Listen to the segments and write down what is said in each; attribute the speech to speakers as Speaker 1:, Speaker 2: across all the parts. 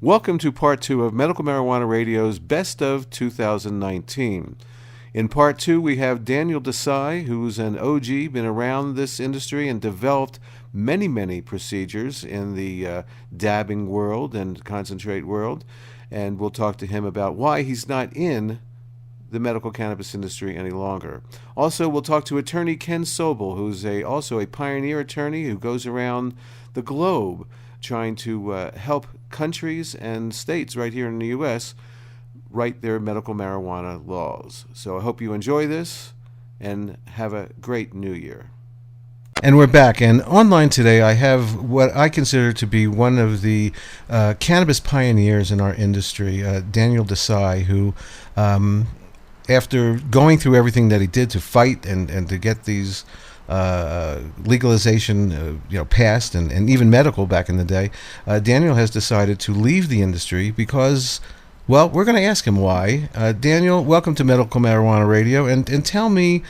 Speaker 1: Welcome to part 2 of Medical Marijuana Radio's Best of 2019. In part 2, we have Daniel Desai, who's an OG, been around this industry and developed many procedures in the dabbing world and concentrate world. And we'll talk to him about why he's not in the medical cannabis industry any longer. Also, we'll talk to attorney Ken Sobel, who's also a pioneer attorney who goes around the globe trying to help countries and states right here in the U.S. write their medical marijuana laws. So I hope you enjoy this and have a great new year. And we're back. And online today I have what I consider to be one of the cannabis pioneers in our industry, Daniel Desai, who after going through everything that he did to fight and to get these legalization passed and even medical back in the day, Daniel has decided to leave the industry because, well, we're going to ask him why. Daniel, welcome to Medical Marijuana Radio, and tell me,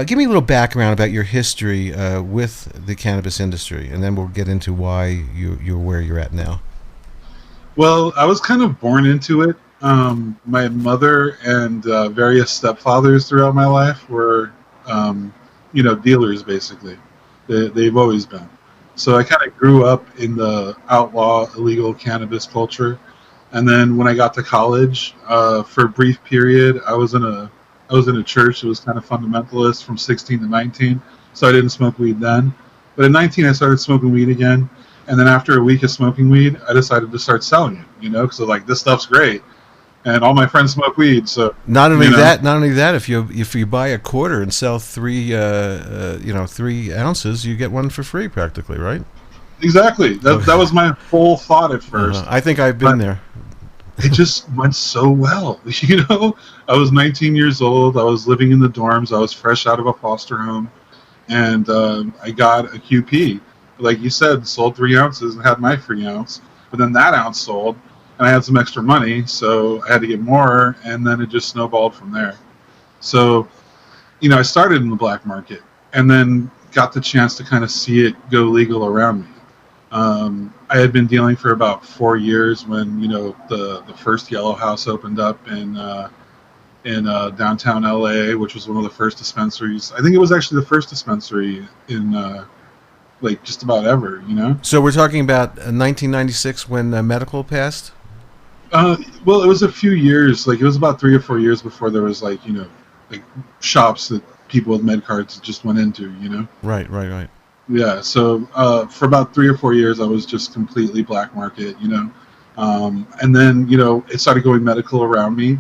Speaker 1: give me a little background about your history with the cannabis industry, and then we'll get into why you're where you're at now.
Speaker 2: Well, I was kind of born into it. My mother and various stepfathers throughout my life were dealers, basically. They've always been. So I kind of grew up in the outlaw illegal cannabis culture. And then when I got to college, for a brief period, I was in a church that was kind of fundamentalist from 16 to 19. So I didn't smoke weed then. But at 19, I started smoking weed again. And then after a week of smoking weed, I decided to start selling it, because this stuff's great. And all my friends smoke weed, so
Speaker 1: not only that, if you buy a quarter and sell 3 ounces, you get one for free, practically, right?
Speaker 2: Exactly. That was my whole thought at first.
Speaker 1: I think I've been there.
Speaker 2: It just went so well, I was 19 years old. I was living in the dorms. I was fresh out of a foster home, and I got a QP. Like you said, sold 3 ounces and had my free ounce, but then that ounce sold. And I had some extra money, so I had to get more, and then it just snowballed from there. So, I started in the black market, and then got the chance to kind of see it go legal around me. I had been dealing for about 4 years when, the first Yellow House opened up in downtown LA, which was one of the first dispensaries. I think it was actually the first dispensary in just about ever,
Speaker 1: So we're talking about 1996 when medical passed?
Speaker 2: Well, it was a few years. It was about 3 or 4 years before there was shops that people with med cards just went into.
Speaker 1: Right.
Speaker 2: Yeah. So for about 3 or 4 years, I was just completely black market. And then it started going medical around me,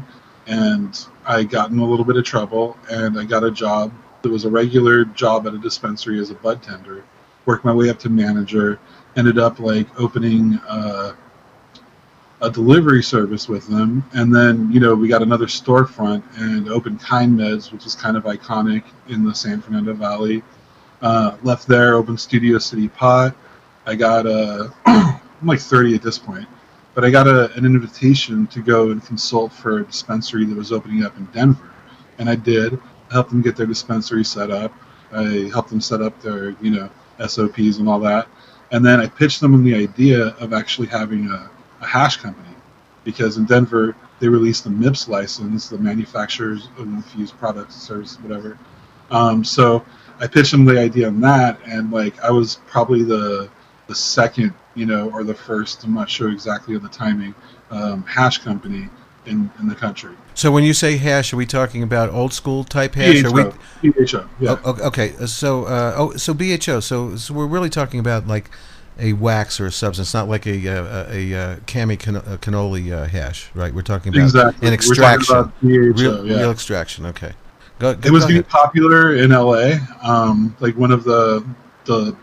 Speaker 2: and I got in a little bit of trouble, and I got a job. It was a regular job at a dispensary as a bud tender. Worked my way up to manager. Ended up opening a delivery service with them, and then we got another storefront and opened Kind Meds, which is kind of iconic in the San Fernando Valley. Left there, opened Studio City Pot. I got I'm 30 at this point, but I got an invitation to go and consult for a dispensary that was opening up in Denver, and I did. I helped them get their dispensary set up. I helped them set up their SOPs and all that, and then I pitched them the idea of actually having a hash company, because in Denver they released the MIPS license, the manufacturers of infused products, services, whatever. So I pitched them the idea on that, and I was probably the second, or the first, I'm not sure exactly of the timing, hash company in the country.
Speaker 1: So when you say hash, are we talking about old school type hash?
Speaker 2: BHO, yeah.
Speaker 1: Okay, so BHO. So we're really talking about a wax or a substance, not like a cami cannoli hash, right? We're talking about an extraction.
Speaker 2: We're talking about BHO,
Speaker 1: real extraction. Okay.
Speaker 2: It was getting popular in LA. One of the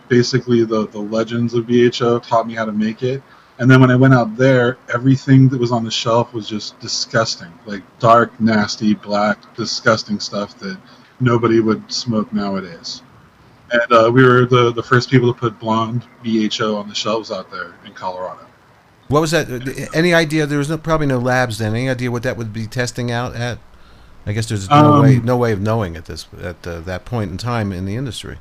Speaker 2: basically the legends of BHO taught me how to make it. And then when I went out there, everything that was on the shelf was just disgusting, dark, nasty, black, disgusting stuff that nobody would smoke nowadays. And we were the first people to put blonde BHO on the shelves out there in Colorado.
Speaker 1: What was that? Any idea? There was probably no labs then. Any idea what that would be testing out at? I guess there's no way of knowing at that point in time in the industry.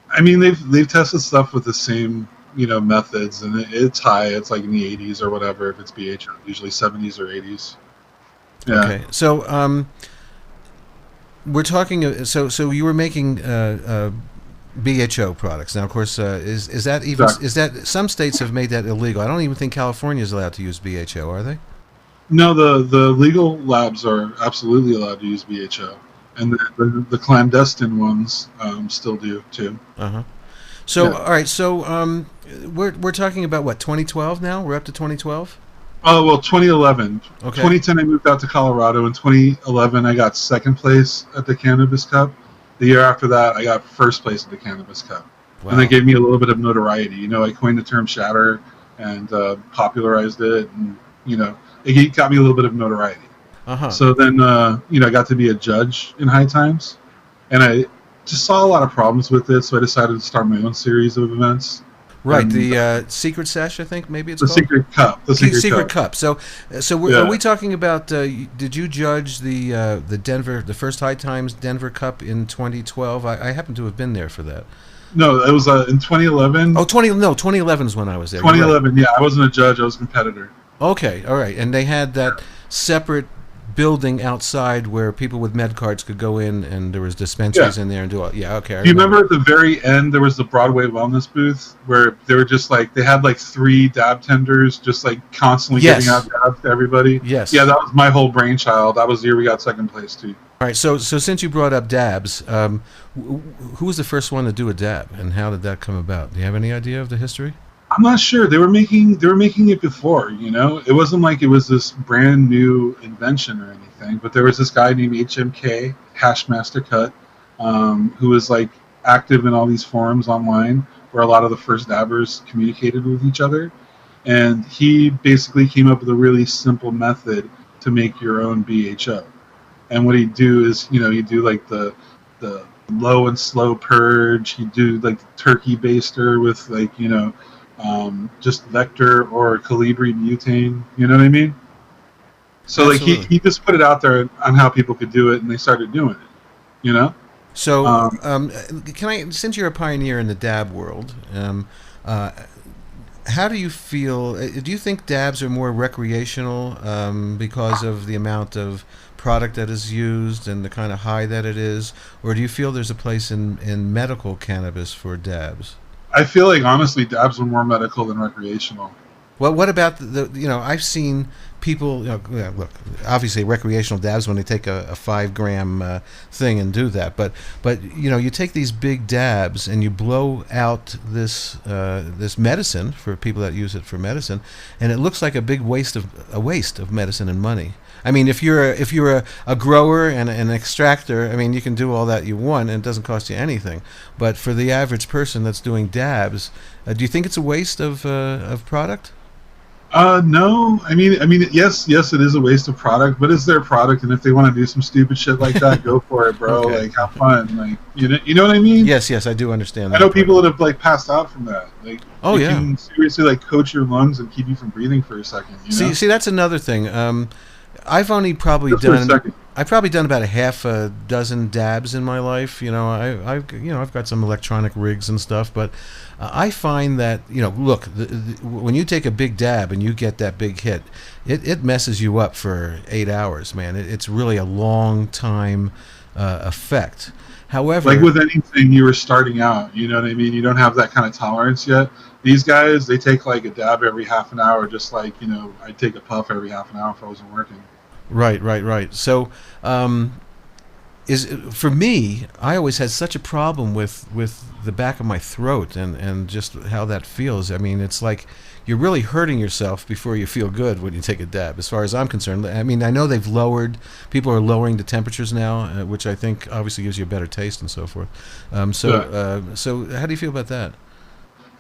Speaker 2: I mean, they've tested stuff with the same methods, and it's high. It's like in the 80s or whatever. If it's BHO, usually 70s or 80s. Yeah.
Speaker 1: Okay, so we're talking. So you were making BHO products. Now, of course, is that even
Speaker 2: Exactly.
Speaker 1: is that some states have made that illegal? I don't even think California is allowed to use BHO, are they?
Speaker 2: No, the legal labs are absolutely allowed to use BHO, and the clandestine ones still do too.
Speaker 1: Uh-huh. So,
Speaker 2: Yeah.
Speaker 1: all right. So, we're talking about what, 2012 now? We're up to 2012.
Speaker 2: Oh, well, 2011.
Speaker 1: Okay.
Speaker 2: 2010, I moved out to Colorado. In 2011, I got second place at the Cannabis Cup. The year after that, I got first place at the Cannabis Cup.
Speaker 1: Wow.
Speaker 2: And that gave me a little bit of notoriety. I coined the term shatter and popularized it, and it got me a little bit of notoriety.
Speaker 1: Uh-huh.
Speaker 2: So then, I got to be a judge in High Times, and I just saw a lot of problems with it. So I decided to start my own series of events.
Speaker 1: Right,
Speaker 2: And
Speaker 1: the Secret Sesh, I think maybe it's
Speaker 2: the
Speaker 1: called?
Speaker 2: Secret Cup. The
Speaker 1: Secret Cup. So
Speaker 2: Yeah.
Speaker 1: are we talking about? Did you judge the first High Times Denver Cup in 2012? I happen to have been there for that.
Speaker 2: No, it was in 2011.
Speaker 1: Oh, 2011 is when I was there. You're
Speaker 2: 2011. Yeah, I wasn't a judge. I was a competitor.
Speaker 1: right. Okay, all right, and they had that separate building outside where people with med cards could go in, and there was dispensaries in there and do all. Yeah, okay.
Speaker 2: Do you remember at the very end there was the Broadway Wellness booth where they were just like they had like 3 dab tenders just like constantly giving out dabs to everybody?
Speaker 1: Yes.
Speaker 2: Yeah, that was my whole brainchild. That was the year we got second place too.
Speaker 1: All right, so since you brought up dabs, who was the first one to do a dab, and how did that come about? Do you have any idea of the history?
Speaker 2: I'm not sure. They were making it before, It wasn't like it was this brand new invention or anything, but there was this guy named HMK, Hashmaster Cut, who was like active in all these forums online where a lot of the first dabbers communicated with each other. And he basically came up with a really simple method to make your own BHO. And what he'd do is, you do like the low and slow purge. He'd do like the turkey baster with like, just Vector or Calibri butane. You know what I mean? So
Speaker 1: Absolutely.
Speaker 2: like he just put it out there on how people could do it, and they started doing it.
Speaker 1: So, can I, since you're a pioneer in the dab world, how do you feel? Do you think dabs are more recreational because of the amount of product that is used and the kind of high that it is, or do you feel there's a place in medical cannabis for dabs?
Speaker 2: I feel like honestly, dabs are more medical than recreational.
Speaker 1: Well, what about I've seen people, look, obviously recreational dabs when they take a 5-gram thing and do that, but you take these big dabs and you blow out this medicine for people that use it for medicine, and it looks like a big waste of medicine and money. I mean, if you're a grower and an extractor, I mean, you can do all that you want and it doesn't cost you anything. But for the average person that's doing dabs, do you think it's a waste of product?
Speaker 2: No. I mean, yes, it is a waste of product, but it's their product, and if they want to do some stupid shit like that, go for it, bro.
Speaker 1: Okay.
Speaker 2: Like, have fun. Like, you know what I mean?
Speaker 1: Yes, I do understand that.
Speaker 2: I know people that have like passed out from that. Like,
Speaker 1: Oh,
Speaker 2: it
Speaker 1: yeah.
Speaker 2: can seriously like coat your lungs and keep you from breathing for a second.
Speaker 1: See, that's another thing. I've only probably
Speaker 2: Just for a second.
Speaker 1: I've probably done about a half a dozen dabs in my life. I've got some electronic rigs and stuff, but I find that look, when you take a big dab and you get that big hit, it messes you up for 8 hours, man. It's really a long time effect. However,
Speaker 2: Like with anything, you were starting out. You know what I mean? You don't have that kind of tolerance yet. These guys, they take like a dab every half an hour, just like I'd take a puff every half an hour if I wasn't working.
Speaker 1: Right. So, for me, I always had such a problem with the back of my throat and just how that feels. I mean, it's like you're really hurting yourself before you feel good when you take a dab, as far as I'm concerned. I mean, I know people are lowering the temperatures now, which I think obviously gives you a better taste and so forth. So how do you feel about that?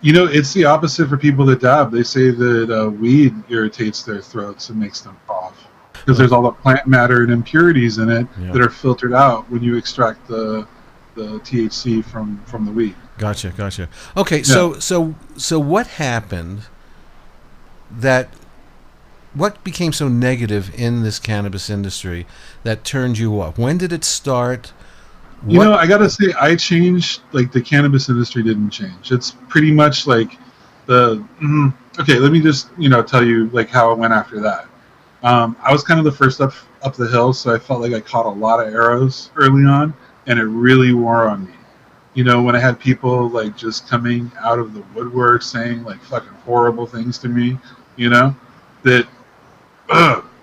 Speaker 2: It's the opposite for people that dab. They say that weed irritates their throats and makes them cough. Because there's all the plant matter and impurities in it that are filtered out when you extract the THC from the weed.
Speaker 1: Gotcha. Okay, yeah. So what happened what became so negative in this cannabis industry that turned you off? When did it start?
Speaker 2: I gotta say, I changed. Like, the cannabis industry didn't change. It's pretty much like Okay, let me just tell you like how it went after that. I was kind of the first up the hill, so I felt like I caught a lot of arrows early on, and it really wore on me. When I had people like just coming out of the woodwork saying like fucking horrible things to me, that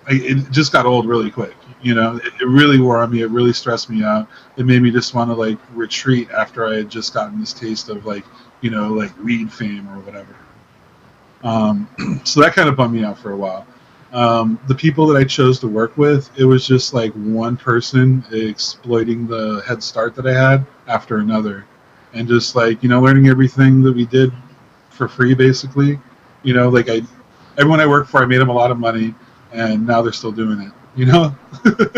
Speaker 2: it just got old really quick. It really wore on me. It really stressed me out. It made me just want to like retreat after I had just gotten this taste of like like weed fame or whatever. So that kind of bummed me out for a while. The people that I chose to work with, it was just like one person exploiting the head start that I had after another, and just like learning everything that we did for free, basically. Like everyone I worked for, I made them a lot of money, and now they're still doing it.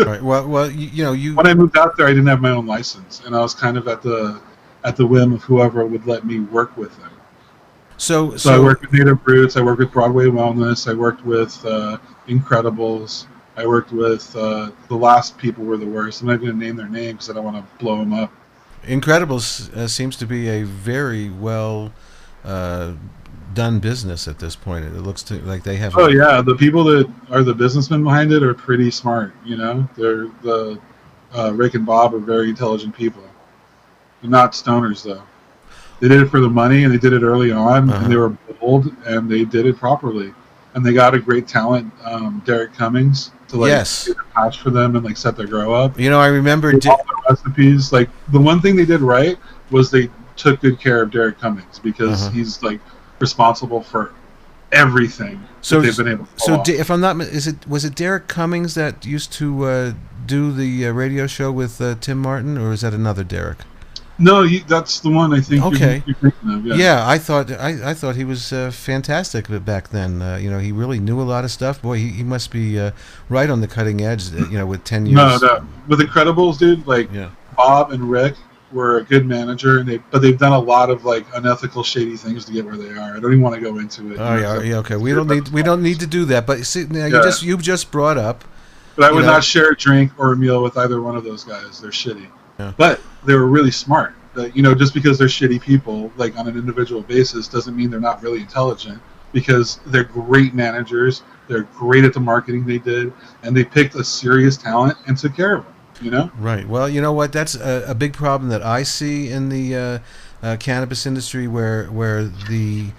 Speaker 1: Right. Well, you.
Speaker 2: When I moved out there, I didn't have my own license, and I was kind of at the whim of whoever would let me work with them. So I worked with Native Roots. I worked with Broadway Wellness. I worked with Incredibles. I worked with the last people were the worst. I'm not going to name their names because I don't want to blow them up.
Speaker 1: Incredibles seems to be a very well done business at this point. It looks like they have.
Speaker 2: Oh yeah, the people that are the businessmen behind it are pretty smart. They're the Rick and Bob are very intelligent people. They're not stoners though. They did it for the money, and they did it early on, and they were bold, and they did it properly. And they got a great talent, Derek Cummings, to like get a patch for them and like set their grow up.
Speaker 1: I remember
Speaker 2: all the recipes. Like the one thing they did right was they took good care of Derek Cummings because he's like responsible for everything that they've been able to pull off.
Speaker 1: If I'm not, was it Derek Cummings that used to do the radio show with Tim Martin, or is that another Derek?
Speaker 2: No, that's the one I think.
Speaker 1: Okay.
Speaker 2: You're thinking of,
Speaker 1: yeah, I thought he was fantastic back then. He really knew a lot of stuff. Boy, he must be right on the cutting edge. With 10 years.
Speaker 2: No, with Incredibles, dude. Like Bob and Rick were a good manager, but they've done a lot of like unethical, shady things to get where they are. I don't even want to go into it.
Speaker 1: Oh yeah, okay. We don't need to do that. But see, now you just brought up.
Speaker 2: But I would not share a drink or a meal with either one of those guys. They're shitty. Yeah. But they were really smart. Just because they're shitty people, like on an individual basis, doesn't mean they're not really intelligent. Because they're great managers, they're great at the marketing they did, and they picked a serious talent and took care of them.
Speaker 1: Right. Well, you know what? That's a big problem that I see in the cannabis industry, where the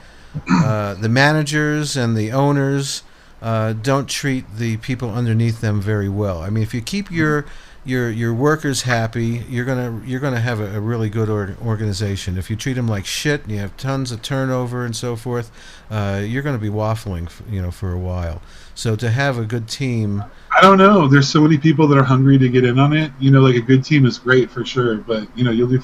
Speaker 1: managers and the owners don't treat the people underneath them very well. I mean, if you keep your workers happy, you're gonna have a really good organization. If you treat them like shit and you have tons of turnover and so forth, you're gonna be waffling, for a while. So to have a good team,
Speaker 2: I don't know. There's so many people that are hungry to get in on it. Like a good team is great for sure, but you'll do.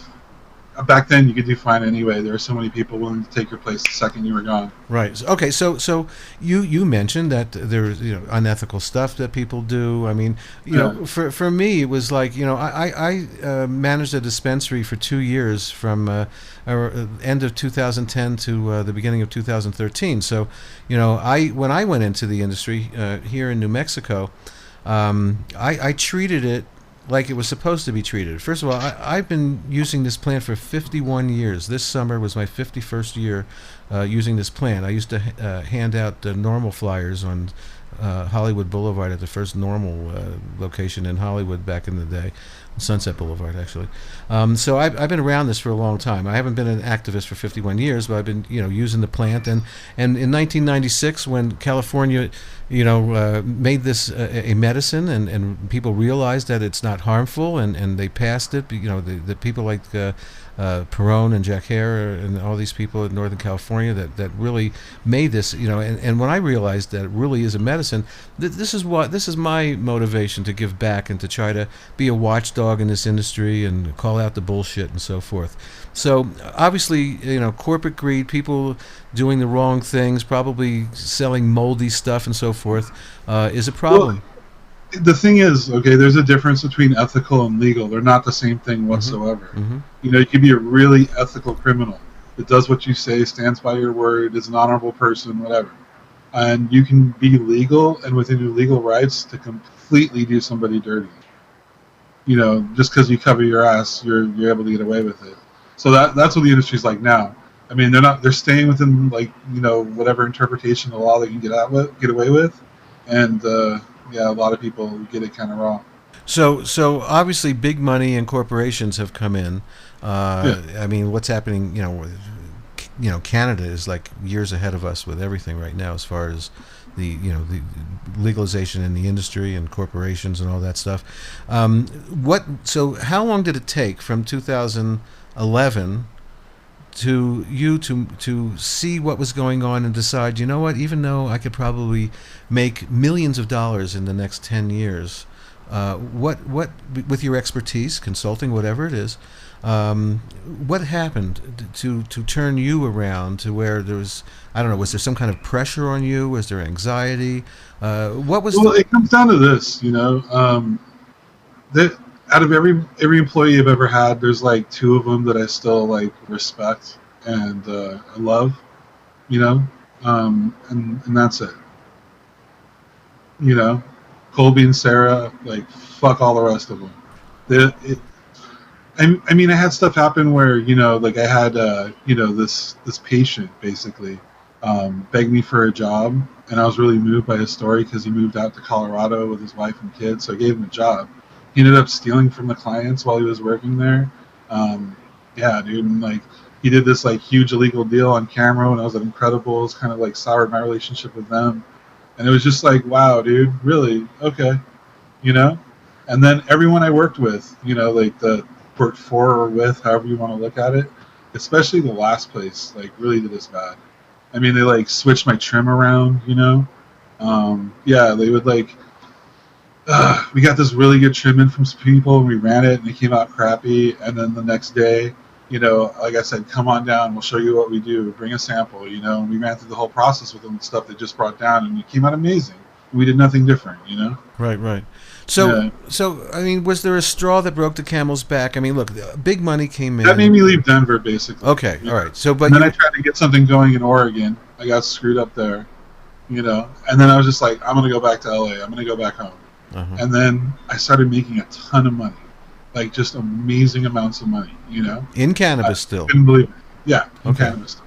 Speaker 2: Back then, you could do fine anyway. There were so many people willing to take your place the second you were gone.
Speaker 1: Right. Okay. So you mentioned that there's unethical stuff that people do. I mean, for me, it was like I managed a dispensary for 2 years from end of 2010 to the beginning of 2013. So when I went into the industry here in New Mexico, I treated it like it was supposed to be treated. First of all, I've been using this plant for 51 years. This summer was my 51st year using this plant. I used to hand out normal flyers on Hollywood Boulevard at the first normal location in Hollywood back in the day. Sunset Boulevard, actually. So I've been around this for a long time. I haven't been an activist for 51 years, but I've been, using the plant. And in 1996, when California, made this a medicine, and people realized that it's not harmful, and they passed it. The people like Perone and Jack Hare and all these people in Northern California that really made this, and when I realized that it really is a medicine, this is my motivation to give back and to try to be a watchdog in this industry and call out the bullshit and so forth. So obviously, corporate greed, people doing the wrong things, probably selling moldy stuff and so forth, is a problem.
Speaker 2: Well, the thing is, okay, there's a difference between ethical and legal. They're not the same thing whatsoever. Mm-hmm. You can be a really ethical criminal that does what you say, stands by your word, is an honorable person, whatever. And you can be legal and within your legal rights to completely do somebody dirty. Just because you cover your ass, you're able to get away with it. So that's what the industry's like now. I mean, they're staying within like, whatever interpretation of the law they can get away with, and yeah, a lot of people get it kind of wrong.
Speaker 1: So obviously, big money and corporations have come in.
Speaker 2: Yeah.
Speaker 1: I mean, what's happening? Canada is like years ahead of us with everything right now, as far as the legalization in the industry and corporations and all that stuff. So how long did it take from 2011 to see what was going on and decide, you know what, even though I could probably make millions of dollars in the next 10 years, what with your expertise, consulting, whatever it is, what happened to turn you around to where there was, I don't know, was there some kind of pressure on you? Was there anxiety? What was?
Speaker 2: Well, it comes down to this, that out of every employee I've ever had, there's like two of them that I still like respect and I love, and that's it. Colby and Sarah, like, fuck all the rest of them. I mean, I had stuff happen where, like I had, this patient basically begged me for a job, and I was really moved by his story because he moved out to Colorado with his wife and kids, so I gave him a job. He ended up stealing from the clients while he was working there. Yeah, dude, and like he did this like huge illegal deal on camera when I was at Incredibles, kind of like soured my relationship with them. And it was just like, wow, dude, really? Okay. And then everyone I worked with, like the worked for or with, however you want to look at it, especially the last place, like really did us bad. I mean, they like switched my trim around, yeah, they would like, we got this really good trim in from some people and we ran it and it came out crappy. And then the next day, like I said, come on down, we'll show you what we do, bring a sample, and we ran through the whole process with them, stuff they just brought down, and it came out amazing. We did nothing different,
Speaker 1: Right. So I mean, was there a straw that broke the camel's back? I mean, look, big money came in.
Speaker 2: That made me leave Denver, basically.
Speaker 1: Okay, all right. So, but
Speaker 2: and then I tried to get something going in Oregon. I got screwed up there, and then I was just like, I'm going to go back to LA. I'm going to go back home.
Speaker 1: Uh-huh.
Speaker 2: And then I started making a ton of money, like just amazing amounts of money,
Speaker 1: In cannabis still.
Speaker 2: I couldn't believe it. Yeah, in
Speaker 1: Okay.
Speaker 2: cannabis still.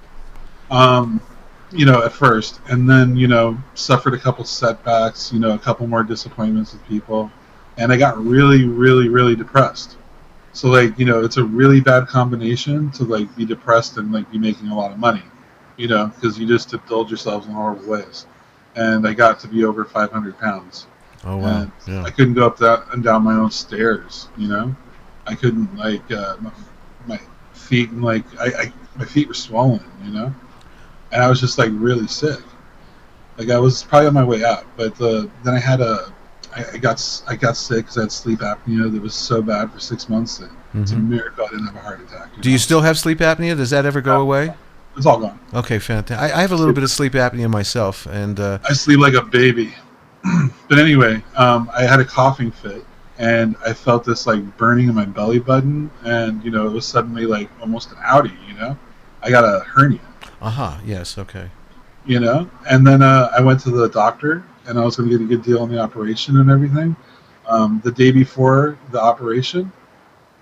Speaker 2: At first, and then, suffered a couple setbacks, a couple more disappointments with people, and I got really, really, really depressed. So, like, it's a really bad combination to, like, be depressed and, like, be making a lot of money, because you just indulge yourselves in horrible ways. And I got to be over 500 pounds.
Speaker 1: Oh, wow.
Speaker 2: And
Speaker 1: Yeah.
Speaker 2: I couldn't go up that and down my own stairs, I couldn't, like, my feet, and, like, my feet were swollen, and I was just, like, really sick. Like, I was probably on my way out, but then I had I got sick because I had sleep apnea that was so bad for 6 months that it's a miracle I didn't have a heart attack.
Speaker 1: Do you still have sleep apnea? Does that ever go away?
Speaker 2: It's all gone.
Speaker 1: Okay, fantastic. I have a little bit of sleep apnea myself, and
Speaker 2: I sleep like a baby. But anyway, I had a coughing fit, and I felt this like burning in my belly button, and it was suddenly like almost an outie. I got a hernia.
Speaker 1: Yes. Okay.
Speaker 2: And then I went to the doctor, and I was going to get a good deal on the operation and everything. The day before the operation,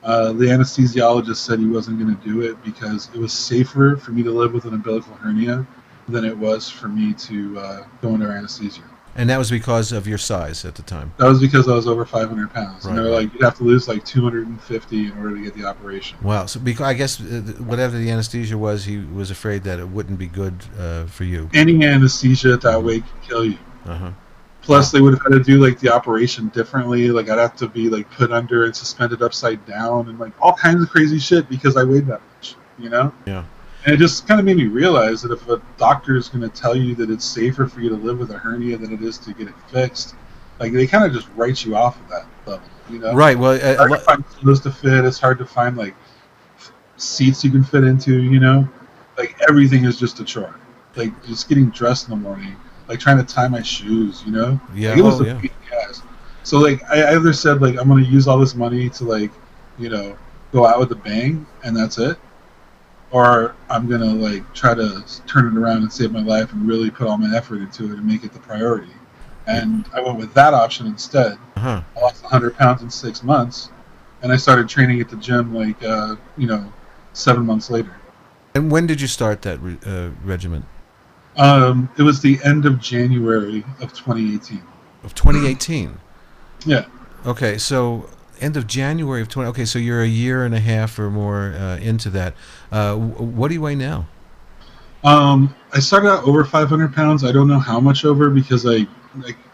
Speaker 2: the anesthesiologist said he wasn't going to do it because it was safer for me to live with an umbilical hernia than it was for me to go under anesthesia.
Speaker 1: And that was because of your size at the time?
Speaker 2: That was because I was over 500 pounds.
Speaker 1: Right,
Speaker 2: and they were like, you'd have to lose like 250 in order to get the operation.
Speaker 1: Wow. So I guess whatever the anesthesia was, he was afraid that it wouldn't be good for you.
Speaker 2: Any anesthesia at that weight can kill you.
Speaker 1: Uh-huh.
Speaker 2: Plus, they would have had to do like the operation differently. Like, I'd have to be like put under and suspended upside down and like all kinds of crazy shit because I weighed that much,
Speaker 1: Yeah.
Speaker 2: And it just kind of made me realize that if a doctor is going to tell you that it's safer for you to live with a hernia than it is to get it fixed, like they kind of just write you off at that level,
Speaker 1: Right. Well,
Speaker 2: it's hard to find clothes to fit. It's hard to find like seats you can fit into. Like everything is just a chore. Like just getting dressed in the morning, like trying to tie my shoes.
Speaker 1: Yeah.
Speaker 2: Like, it was a pain in the ass. So like I either said like I'm going to use all this money to like go out with a bang and that's it. Or I'm going to like try to turn it around and save my life and really put all my effort into it and make it the priority. And I went with that option instead.
Speaker 1: Uh-huh.
Speaker 2: I lost 100 pounds in 6 months, and I started training at the gym like 7 months later.
Speaker 1: And when did you start that regiment?
Speaker 2: It was the end of January of 2018.
Speaker 1: Of 2018.
Speaker 2: Yeah.
Speaker 1: Okay, so end of January of 20. Okay, so you're a year and a half or more into that. What do you weigh now?
Speaker 2: I started out over 500 pounds. I don't know how much over because there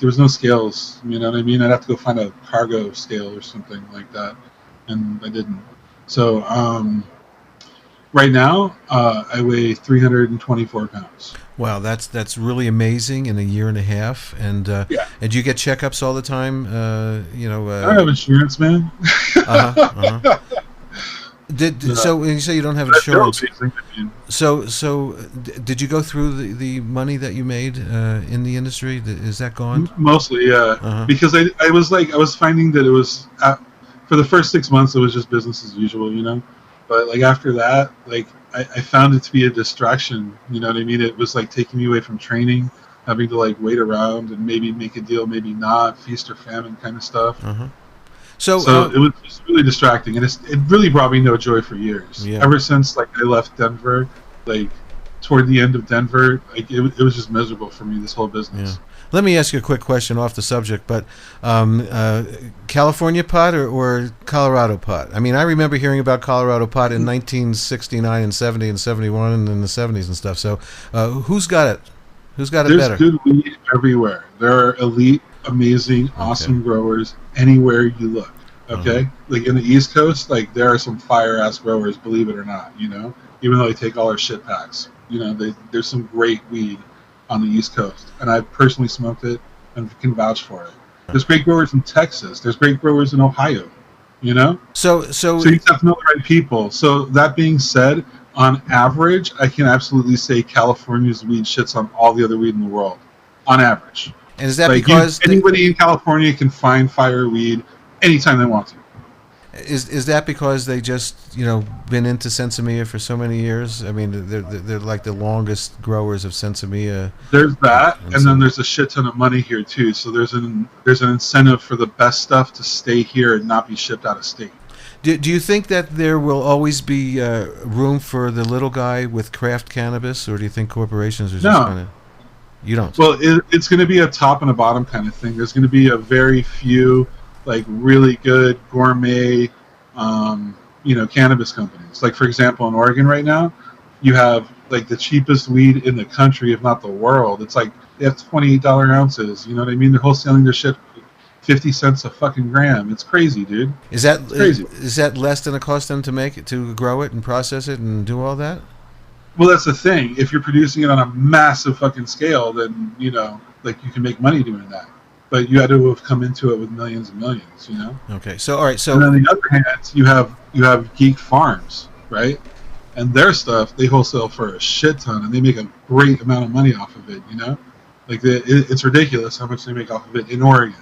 Speaker 2: was no scales. You know what I mean? I'd have to go find a cargo scale or something like that, and I didn't. So right now, I weigh 324 pounds.
Speaker 1: Wow, that's really amazing in a year and a half. And
Speaker 2: Yeah.
Speaker 1: and do you get checkups all the time?
Speaker 2: I have insurance, man.
Speaker 1: Uh-huh. So when you say you don't have insurance, did you go through the money that you made in the industry? Is that gone?
Speaker 2: Mostly, yeah.
Speaker 1: Uh-huh.
Speaker 2: Because I was finding that it was for the first 6 months it was just business as usual, you know. But like after that, like I found it to be a distraction. You know what I mean? It was like taking me away from training, having to like wait around and maybe make a deal, maybe not, feast or famine kind of stuff.
Speaker 1: Uh-huh.
Speaker 2: So it was just really distracting, and it really brought me no joy for years.
Speaker 1: Yeah.
Speaker 2: Ever since like I left Denver, like toward the end of Denver, like it was just miserable for me, this whole business.
Speaker 1: Yeah. Let me ask you a quick question off the subject, but California pot or Colorado pot? I mean, I remember hearing about Colorado pot in 1969 and 70 and 71 and in the 70s and stuff. So who's got it? Who's got it better?
Speaker 2: There's good weed everywhere. There are elite, amazing, awesome growers anywhere you look. Okay? Like in the East Coast, like there are some fire-ass growers, believe it or not, you know? Even though they take all their shit packs. You know, there's some great weed on the East Coast, and I've personally smoked it and can vouch for it. There's great growers in Texas. There's great growers in Ohio. You know, so you have to know the right people. So that being said, on average, I can absolutely say California's weed shits on all the other weed in the world, on average.
Speaker 1: And is that because
Speaker 2: anybody in California can find fire weed anytime they want to?
Speaker 1: Is that because they just been into Sensimilla for so many years? I mean, they're like the longest growers of Sensimilla.
Speaker 2: There's that, and then there's a shit ton of money here too. So there's an incentive for the best stuff to stay here and not be shipped out of state.
Speaker 1: Do you think that there will always be room for the little guy with craft cannabis, or do you think corporations are just going to? You don't.
Speaker 2: Well, it's going to be a top and a bottom kind of thing. There's going to be a very few like really good gourmet, cannabis companies. Like for example, in Oregon right now, you have like the cheapest weed in the country, if not the world. It's like they have $28 ounces. You know what I mean? They're wholesaling their shit 50 cents a fucking gram. It's crazy, dude.
Speaker 1: Is that
Speaker 2: crazy?
Speaker 1: Is that less than it costs them to make it, to grow it and process it and do all that?
Speaker 2: Well, that's the thing. If you're producing it on a massive fucking scale, then you can make money doing that. But you had to have come into it with millions and millions, you know.
Speaker 1: Okay, so all right, so.
Speaker 2: And on the other hand, you have Geek Farms, right? And their stuff they wholesale for a shit ton, and they make a great amount of money off of it, you know. Like it's ridiculous how much they make off of it in Oregon,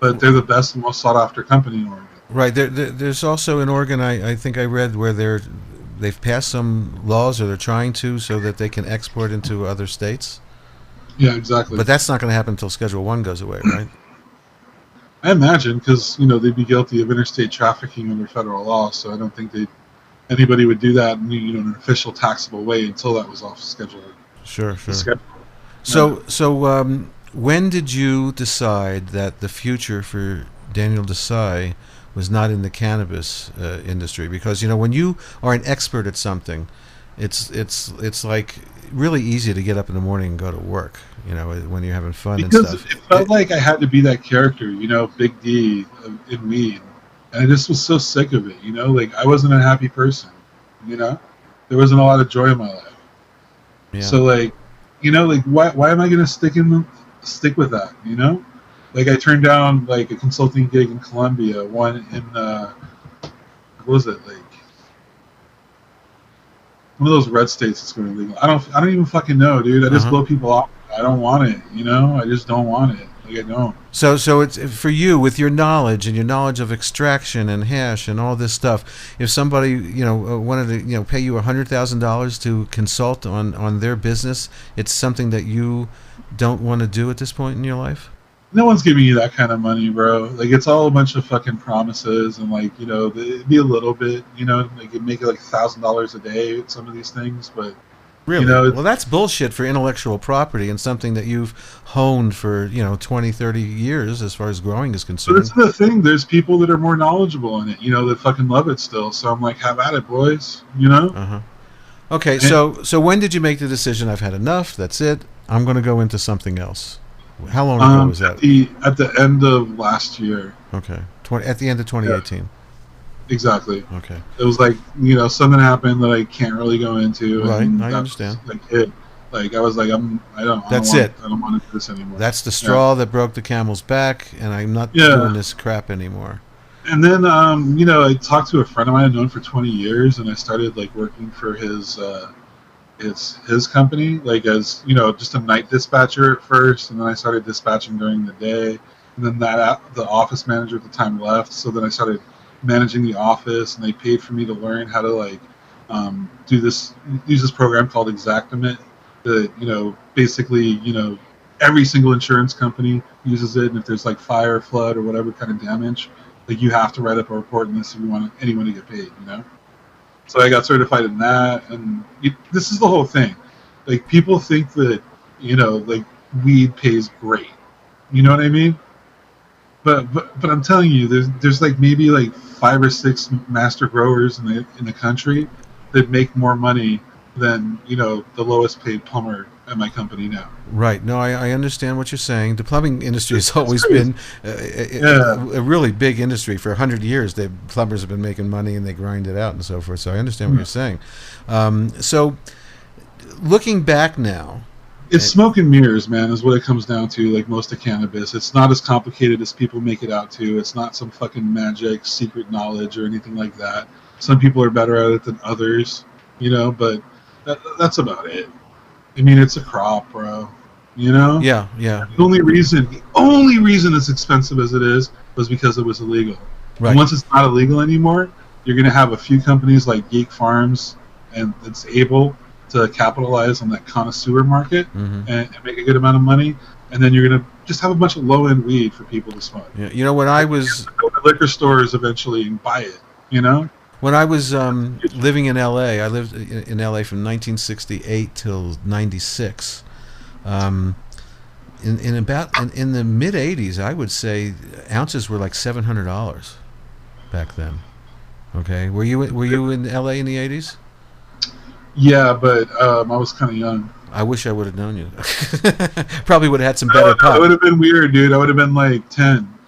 Speaker 2: but they're the best and most sought after company in Oregon.
Speaker 1: Right. There's also in Oregon, I think I read where they've passed some laws, or they're trying to, so that they can export into other states.
Speaker 2: Yeah, exactly.
Speaker 1: But that's not going to happen until Schedule 1 goes away, right?
Speaker 2: I imagine, because they'd be guilty of interstate trafficking under federal law, so I don't think anybody would do that in an official taxable way until that was off schedule.
Speaker 1: Sure. So when did you decide that the future for Daniel Desai was not in the cannabis industry? Because when you are an expert at something, it's like really easy to get up in the morning and go to work, when you're having fun and stuff.
Speaker 2: It felt like I had to be that character, Big D in weed. And I just was so sick of it, like I wasn't a happy person, there wasn't a lot of joy in my life. Yeah. So why am I going to stick with that, Like I turned down like a consulting gig in Colombia, one in, what was it, like one of those red states that's going illegal. I don't even fucking know, dude. I just blow people off. I don't want it, I just don't want it. Like I don't.
Speaker 1: So it's for you, with your knowledge and your knowledge of extraction and hash and all this stuff. If somebody wanted to pay you $100,000 to consult on their business, it's something that you don't want to do at this point in your life.
Speaker 2: No one's giving you that kind of money, bro. Like, it's all a bunch of fucking promises, and like, you know, it'd be a little bit, you know, like you make it like $1,000 a day with some of these things, but you
Speaker 1: Really?
Speaker 2: know,
Speaker 1: Well, that's bullshit for intellectual property and something that you've honed for, 20, 30 years as far as growing is
Speaker 2: but
Speaker 1: concerned.
Speaker 2: it's the thing. There's people that are more knowledgeable in it, you know, that fucking love it still. So I'm like, have at it, boys. You know.
Speaker 1: Uh-huh. Okay,
Speaker 2: And,
Speaker 1: so when did you make the decision? I've had enough. That's it. I'm going to go into something else. How long ago was that?
Speaker 2: at the end of last year.
Speaker 1: Okay, at the end of 2018.
Speaker 2: Yeah, exactly.
Speaker 1: Okay,
Speaker 2: It was like, you know, something happened that I can't really go into.
Speaker 1: right.
Speaker 2: And
Speaker 1: I
Speaker 2: that
Speaker 1: understand.
Speaker 2: was, like, it. Like, I was like, I don't want to do this anymore.
Speaker 1: That's the straw that broke the camel's back, and I'm not doing this crap anymore.
Speaker 2: And then, you know, I talked to a friend of mine I've known for 20 years, and I started like working for his company, like as, you know, just a night dispatcher at first, and then I started dispatching during the day, and then the office manager at the time left, so then I started managing the office, and they paid for me to learn how to like use this program called Xactimate that, you know, basically, you know, every single insurance company uses it, and if there's like fire, flood, or whatever kind of damage, like you have to write up a report on this if you want anyone to get paid, you know. So I got certified in that, and this is the whole thing. Like, people think that, you know, like, weed pays great. You know what I mean? But I'm telling you, there's like maybe like 5 or 6 master growers in the country that make more money than, you know, the lowest paid plumber at my company now.
Speaker 1: Right. No, I understand what you're saying. The plumbing industry has always been a really big industry. For 100 years, the plumbers have been making money, and they grind it out and so forth. So I understand what you're saying. So looking back now,
Speaker 2: it's smoke and mirrors, man, is what it comes down to, like most of cannabis. It's not as complicated as people make it out to. It's not some fucking magic, secret knowledge or anything like that. Some people are better at it than others, you know, but that's about it. I mean, it's a crop, bro. You know?
Speaker 1: Yeah.
Speaker 2: The only reason it's expensive as it is was because it was illegal.
Speaker 1: Right.
Speaker 2: And once it's not illegal anymore, you're going to have a few companies like Geek Farms, and it's able to capitalize on that connoisseur market and make a good amount of money. And then you're going to just have a bunch of low-end weed for people to smoke.
Speaker 1: Yeah. You know, when I was
Speaker 2: go to liquor stores eventually and buy it, you know?
Speaker 1: When I was living in L.A., I lived in L.A. from 1968 till 96. In the mid 80s, I would say ounces were like $700 back then. Okay, were you in L.A. in the 80s?
Speaker 2: Yeah, but I was kind of young.
Speaker 1: I wish I would have known you. Probably would have had some better pop.
Speaker 2: It would have been weird, dude. I would have been like 10.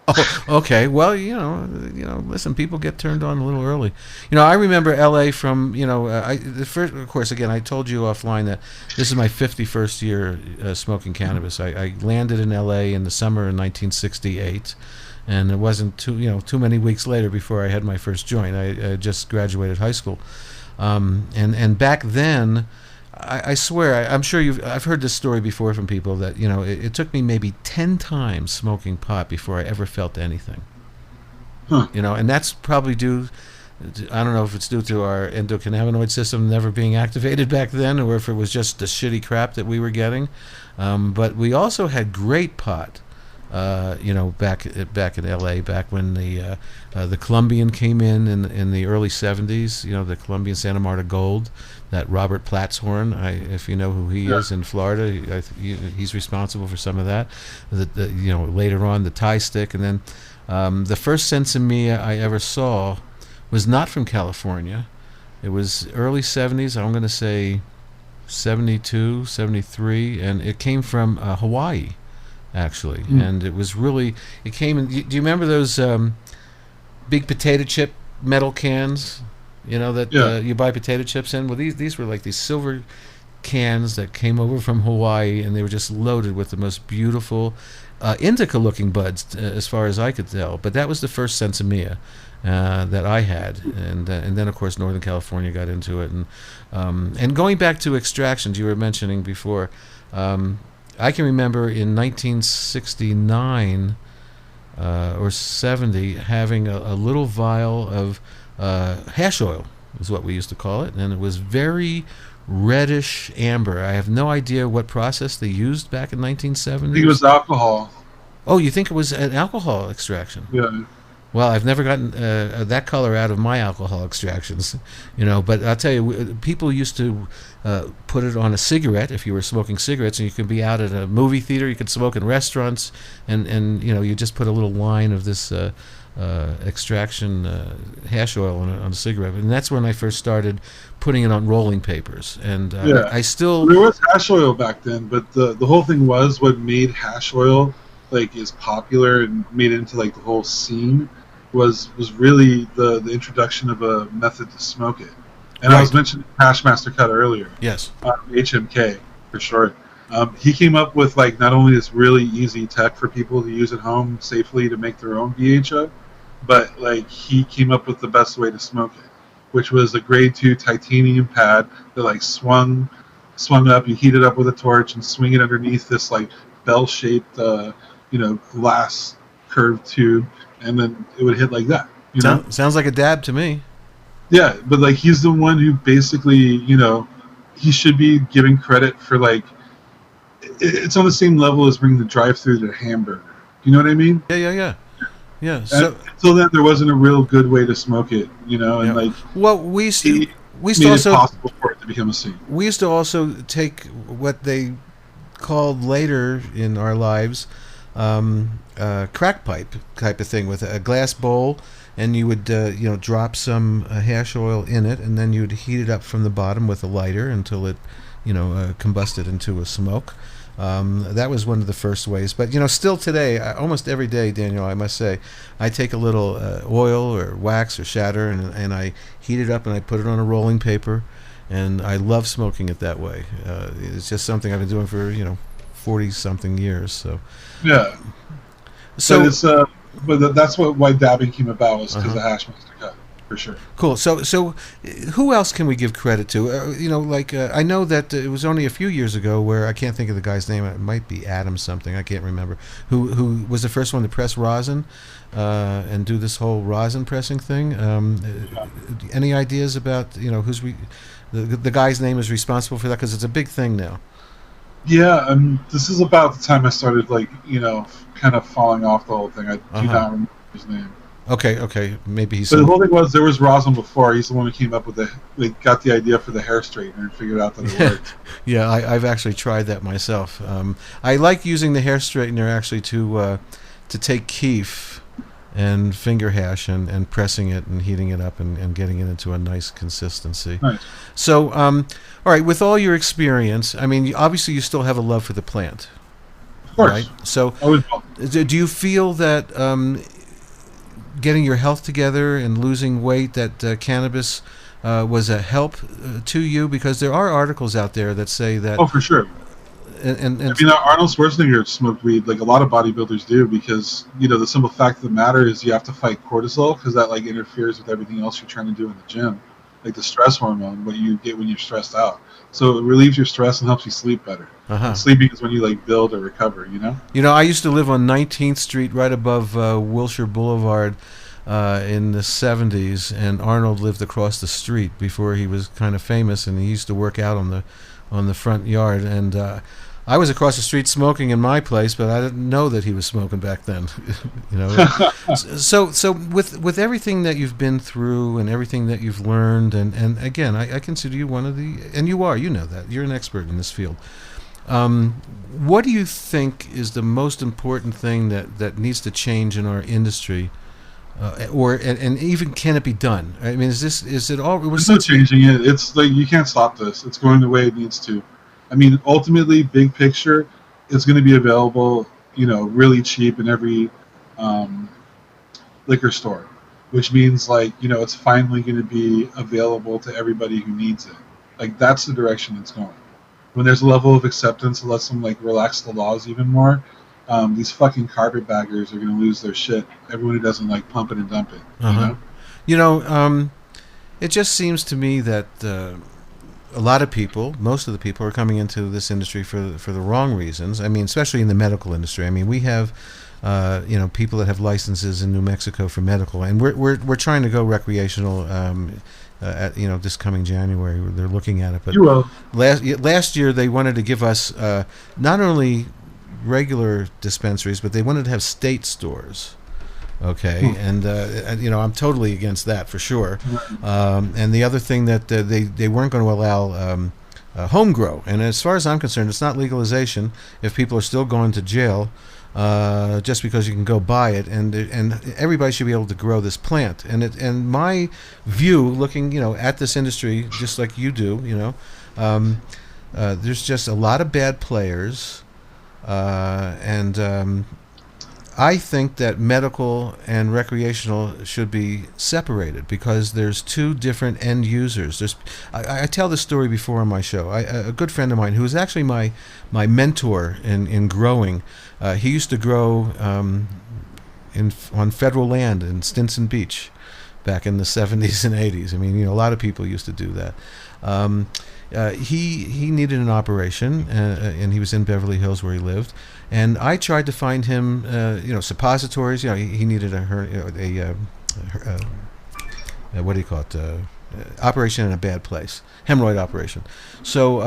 Speaker 1: Oh, okay. Well, you know, listen, people get turned on a little early. You know, I remember L.A. from, you know, the first, of course, again, I told you offline that this is my 51st year smoking cannabis. I landed in L.A. in the summer of 1968, and it wasn't too many weeks later before I had my first joint. I just graduated high school, and back then, I swear, I'm sure I've heard this story before from people that, you know, it took me maybe 10 times smoking pot before I ever felt anything.
Speaker 2: Huh.
Speaker 1: You know, and that's probably due, I don't know if it's due to our endocannabinoid system never being activated back then, or if it was just the shitty crap that we were getting. But we also had great pot, you know, back in L.A., back when the Colombian came in the early 70s, you know, the Colombian Santa Marta Gold, that Robert Platshorn, if you know who he is in Florida, he's responsible for some of that. You know, later on, the Thai stick, and then the first Sensimilla I ever saw was not from California. It was early 70s, I'm going to say 72, 73, and it came from Hawaii, actually. And it was really, it came in, do you remember those big potato chip metal cans, you know, that you buy potato chips in? Well, these were like these silver cans that came over from Hawaii, and they were just loaded with the most beautiful indica-looking buds, as far as I could tell. But that was the first Sensimilla that I had, and then of course Northern California got into it, and going back to extractions you were mentioning before, I can remember in 1969 or 70 having a little vial of hash oil, is what we used to call it, and it was very reddish amber. I have no idea what process they used back in 1970.
Speaker 2: I think it was alcohol.
Speaker 1: Oh, you think it was an alcohol extraction?
Speaker 2: Yeah.
Speaker 1: Well, I've never gotten that color out of my alcohol extractions, But I'll tell you, people used to put it on a cigarette if you were smoking cigarettes, and you could be out at a movie theater. You could smoke in restaurants, and you just put a little line of this extraction hash oil on a cigarette, and that's when I first started putting it on rolling papers. And I still
Speaker 2: there was hash oil back then, but the whole thing was what made hash oil is popular and made it into the whole scene was really the introduction of a method to smoke it. And I was mentioning Hash Master Cut earlier.
Speaker 1: Yes.
Speaker 2: HMK for short. He came up with not only this really easy tech for people to use at home safely to make their own BHO, but he came up with the best way to smoke it, which was a grade 2 titanium pad that swung up. You heat it up with a torch and swing it underneath this bell-shaped glass curved tube, and then it would hit like that.
Speaker 1: Sounds like a dab to me.
Speaker 2: Yeah, but he's the one who basically, he should be giving credit for it's on the same level as bringing the drive-through to a hamburger. You know what I mean?
Speaker 1: Yeah.
Speaker 2: So until then, there wasn't a real good way to smoke it. And
Speaker 1: well, we used to
Speaker 2: made
Speaker 1: also
Speaker 2: it possible for it to become a scene.
Speaker 1: We used to also take what they called later in our lives crack pipe type of thing with a glass bowl, and you would drop some hash oil in it, and then you'd heat it up from the bottom with a lighter until it combusted into a smoke. That was one of the first ways, but still today, almost every day, Daniel, I must say, I take a little oil or wax or shatter, and I heat it up and I put it on a rolling paper, and I love smoking it that way. It's just something I've been doing for 40-something years. So
Speaker 2: yeah. So but that's why dabbing came about, was because of Hash Master Cut, for sure.
Speaker 1: Cool. So who else can we give credit to? I know that it was only a few years ago where I can't think of the guy's name. It might be Adam something. I can't remember. Who was the first one to press rosin and do this whole rosin pressing thing? Any ideas about who's the guy's name is responsible for that? Because it's a big thing now.
Speaker 2: Yeah, this is about the time I started, kind of falling off the whole thing. I do not remember his name.
Speaker 1: Okay, maybe he's.
Speaker 2: But the whole thing was there was rosin before. He's the one who came up with got the idea for the hair straightener and figured out that it worked.
Speaker 1: Yeah, I've actually tried that myself. I like using the hair straightener actually to take keef and finger hash and pressing it and heating it up and getting it into a nice consistency.
Speaker 2: Nice.
Speaker 1: So, all right, with all your experience, I mean, obviously you still have a love for the plant.
Speaker 2: Of course.
Speaker 1: Right? So,
Speaker 2: always.
Speaker 1: Do you feel that getting your health together and losing weight, that cannabis was a help to you? Because there are articles out there that say that...
Speaker 2: Oh, for sure.
Speaker 1: And
Speaker 2: Arnold Schwarzenegger smoked weed like a lot of bodybuilders do, because the simple fact of the matter is you have to fight cortisol, because that interferes with everything else you're trying to do in the gym, like the stress hormone, what you get when you're stressed out. So it relieves your stress and helps you sleep better. Sleeping is when you build or recover.
Speaker 1: I used to live on 19th Street, right above Wilshire Boulevard, in the 70s, and Arnold lived across the street before he was kind of famous, and he used to work out on the front yard, and I was across the street smoking in my place, but I didn't know that he was smoking back then. So with everything that you've been through and everything that you've learned, and again, I consider you one of the, and you know that you're an expert in this field. What do you think is the most important thing that needs to change in our industry, and even can it be done? I mean, is it all?
Speaker 2: There's no changing it. It's you can't stop this. It's going the way it needs to. I mean, ultimately, big picture, it's going to be available, really cheap in every liquor store, which means it's finally going to be available to everybody who needs it. That's the direction it's going. When there's a level of acceptance, it lets them relax the laws even more. These fucking carpetbaggers are going to lose their shit. Everyone who doesn't pump it and dump it.
Speaker 1: It just seems to me that a lot of people, most of the people, are coming into this industry for the wrong reasons. I mean, especially in the medical industry. I mean, we have people that have licenses in New Mexico for medical, and we're trying to go recreational. At this coming January, they're looking at it. But
Speaker 2: you will.
Speaker 1: Last year they wanted to give us not only regular dispensaries, but they wanted to have state stores. Okay, and I'm totally against that for sure. And the other thing that they weren't going to allow home grow, and as far as I'm concerned, it's not legalization if people are still going to jail just because you can go buy it, and everybody should be able to grow this plant. And my view, looking at this industry just like you do, there's just a lot of bad players, and I think that medical and recreational should be separated because there's two different end users. I tell this story before on my show. A good friend of mine who was actually my mentor in growing, he used to grow on federal land in Stinson Beach back in the 70s and 80s. I mean, a lot of people used to do that. He needed an operation, and he was in Beverly Hills where he lived. And I tried to find him, suppositories. He needed what do you call it? Operation in a bad place, hemorrhoid operation. So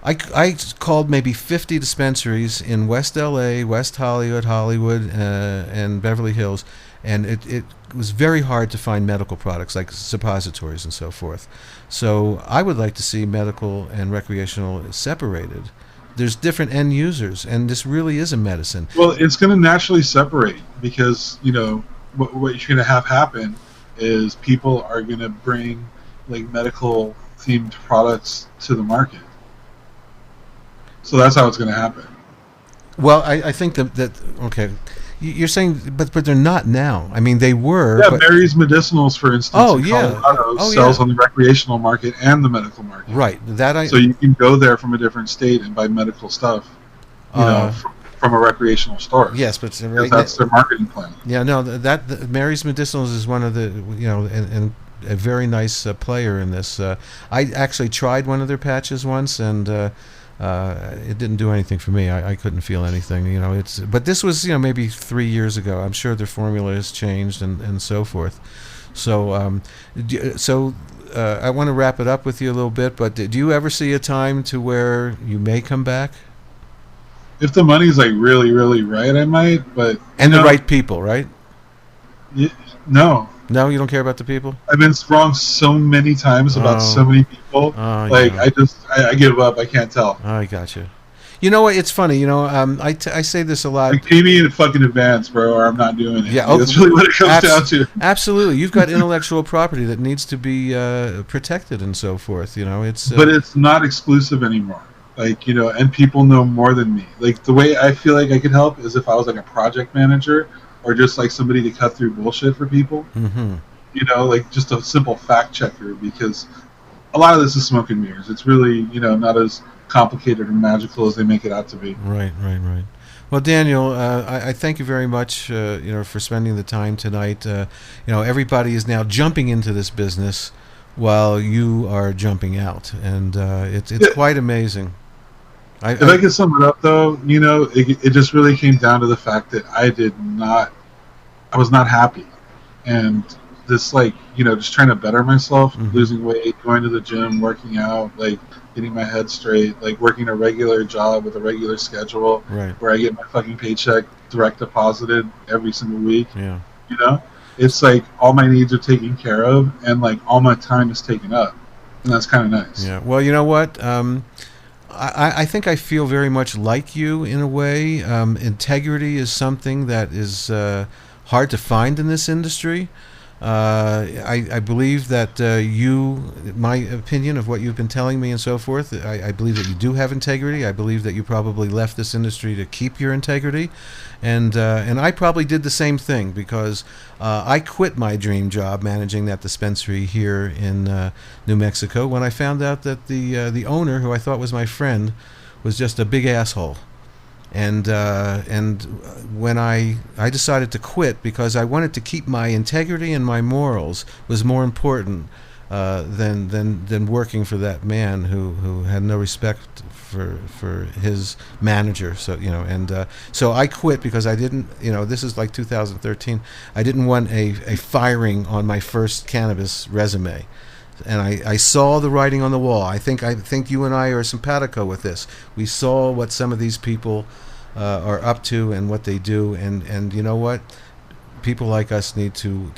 Speaker 1: I called maybe 50 dispensaries in West LA, West Hollywood, and Beverly Hills, and it was very hard to find medical products like suppositories and so forth. So I would like to see medical and recreational separated. There's different end users, and this really is a medicine.
Speaker 2: Well, it's going to naturally separate because, what you're going to have happen is people are going to bring like medical themed products to the market. So that's how it's going to happen.
Speaker 1: Well, I think that okay, you're saying, but they're not now. I mean, they were.
Speaker 2: Yeah, Mary's Medicinals, for instance, in Colorado sells on the recreational market and the medical market.
Speaker 1: Right.
Speaker 2: So you can go there from a different state and buy medical stuff, from a recreational store.
Speaker 1: Yes, but
Speaker 2: that's their marketing plan.
Speaker 1: Yeah, no, that Mary's Medicinals is one of the and a very nice player in this. I actually tried one of their patches once, and it didn't do anything for me. I couldn't feel anything. But this was maybe 3 years ago. I'm sure their formula has changed and so forth. So I want to wrap it up with you a little bit. But do you ever see a time to where you may come back?
Speaker 2: If the money's like really, really right, I might. But
Speaker 1: the right people, right?
Speaker 2: No.
Speaker 1: No, you don't care about the people?
Speaker 2: I've been wrong so many times about so many people. I give up. I can't tell.
Speaker 1: I got you. You know what? It's funny. I say this a lot.
Speaker 2: Like, pay me in fucking advance, bro, or I'm not doing it.
Speaker 1: Yeah,
Speaker 2: that's really what it comes down to.
Speaker 1: Absolutely. You've got intellectual property that needs to be protected and so forth.
Speaker 2: But it's not exclusive anymore. And people know more than me. Like, the way I feel like I could help is if I was like a project manager or just like somebody to cut through bullshit for people. Mm-hmm. Like just a simple fact checker, because a lot of this is smoke and mirrors. It's really, not as complicated or magical as they make it out to be.
Speaker 1: Right. Well, Daniel, I thank you very much, for spending the time tonight. Everybody is now jumping into this business while you are jumping out, and it's quite amazing. If
Speaker 2: I could sum it up, though, it just really came down to the fact that I was not happy. And this, just trying to better myself, mm-hmm. losing weight, going to the gym, working out, getting my head straight, working a regular job with a regular schedule,
Speaker 1: right.
Speaker 2: where I get my fucking paycheck direct deposited every single week.
Speaker 1: Yeah.
Speaker 2: It's all my needs are taken care of, and all my time is taken up. And that's kind of nice.
Speaker 1: Yeah. Well, you know what? I think I feel very much like you in a way. Integrity is something that is hard to find in this industry. I believe that my opinion of what you've been telling me and so forth, I believe that you do have integrity. I believe that you probably left this industry to keep your integrity. And I probably did the same thing, because I quit my dream job managing that dispensary here in New Mexico when I found out that the owner, who I thought was my friend, was just a big asshole. And when I decided to quit because I wanted to keep my integrity and my morals was more important than working for that man who had no respect for his manager. So so I quit because I didn't. This is like 2013. I didn't want a firing on my first cannabis resume. And I saw the writing on the wall. I think you and I are simpatico with this. We saw what some of these people are up to and what they do, and you know what? People like us need to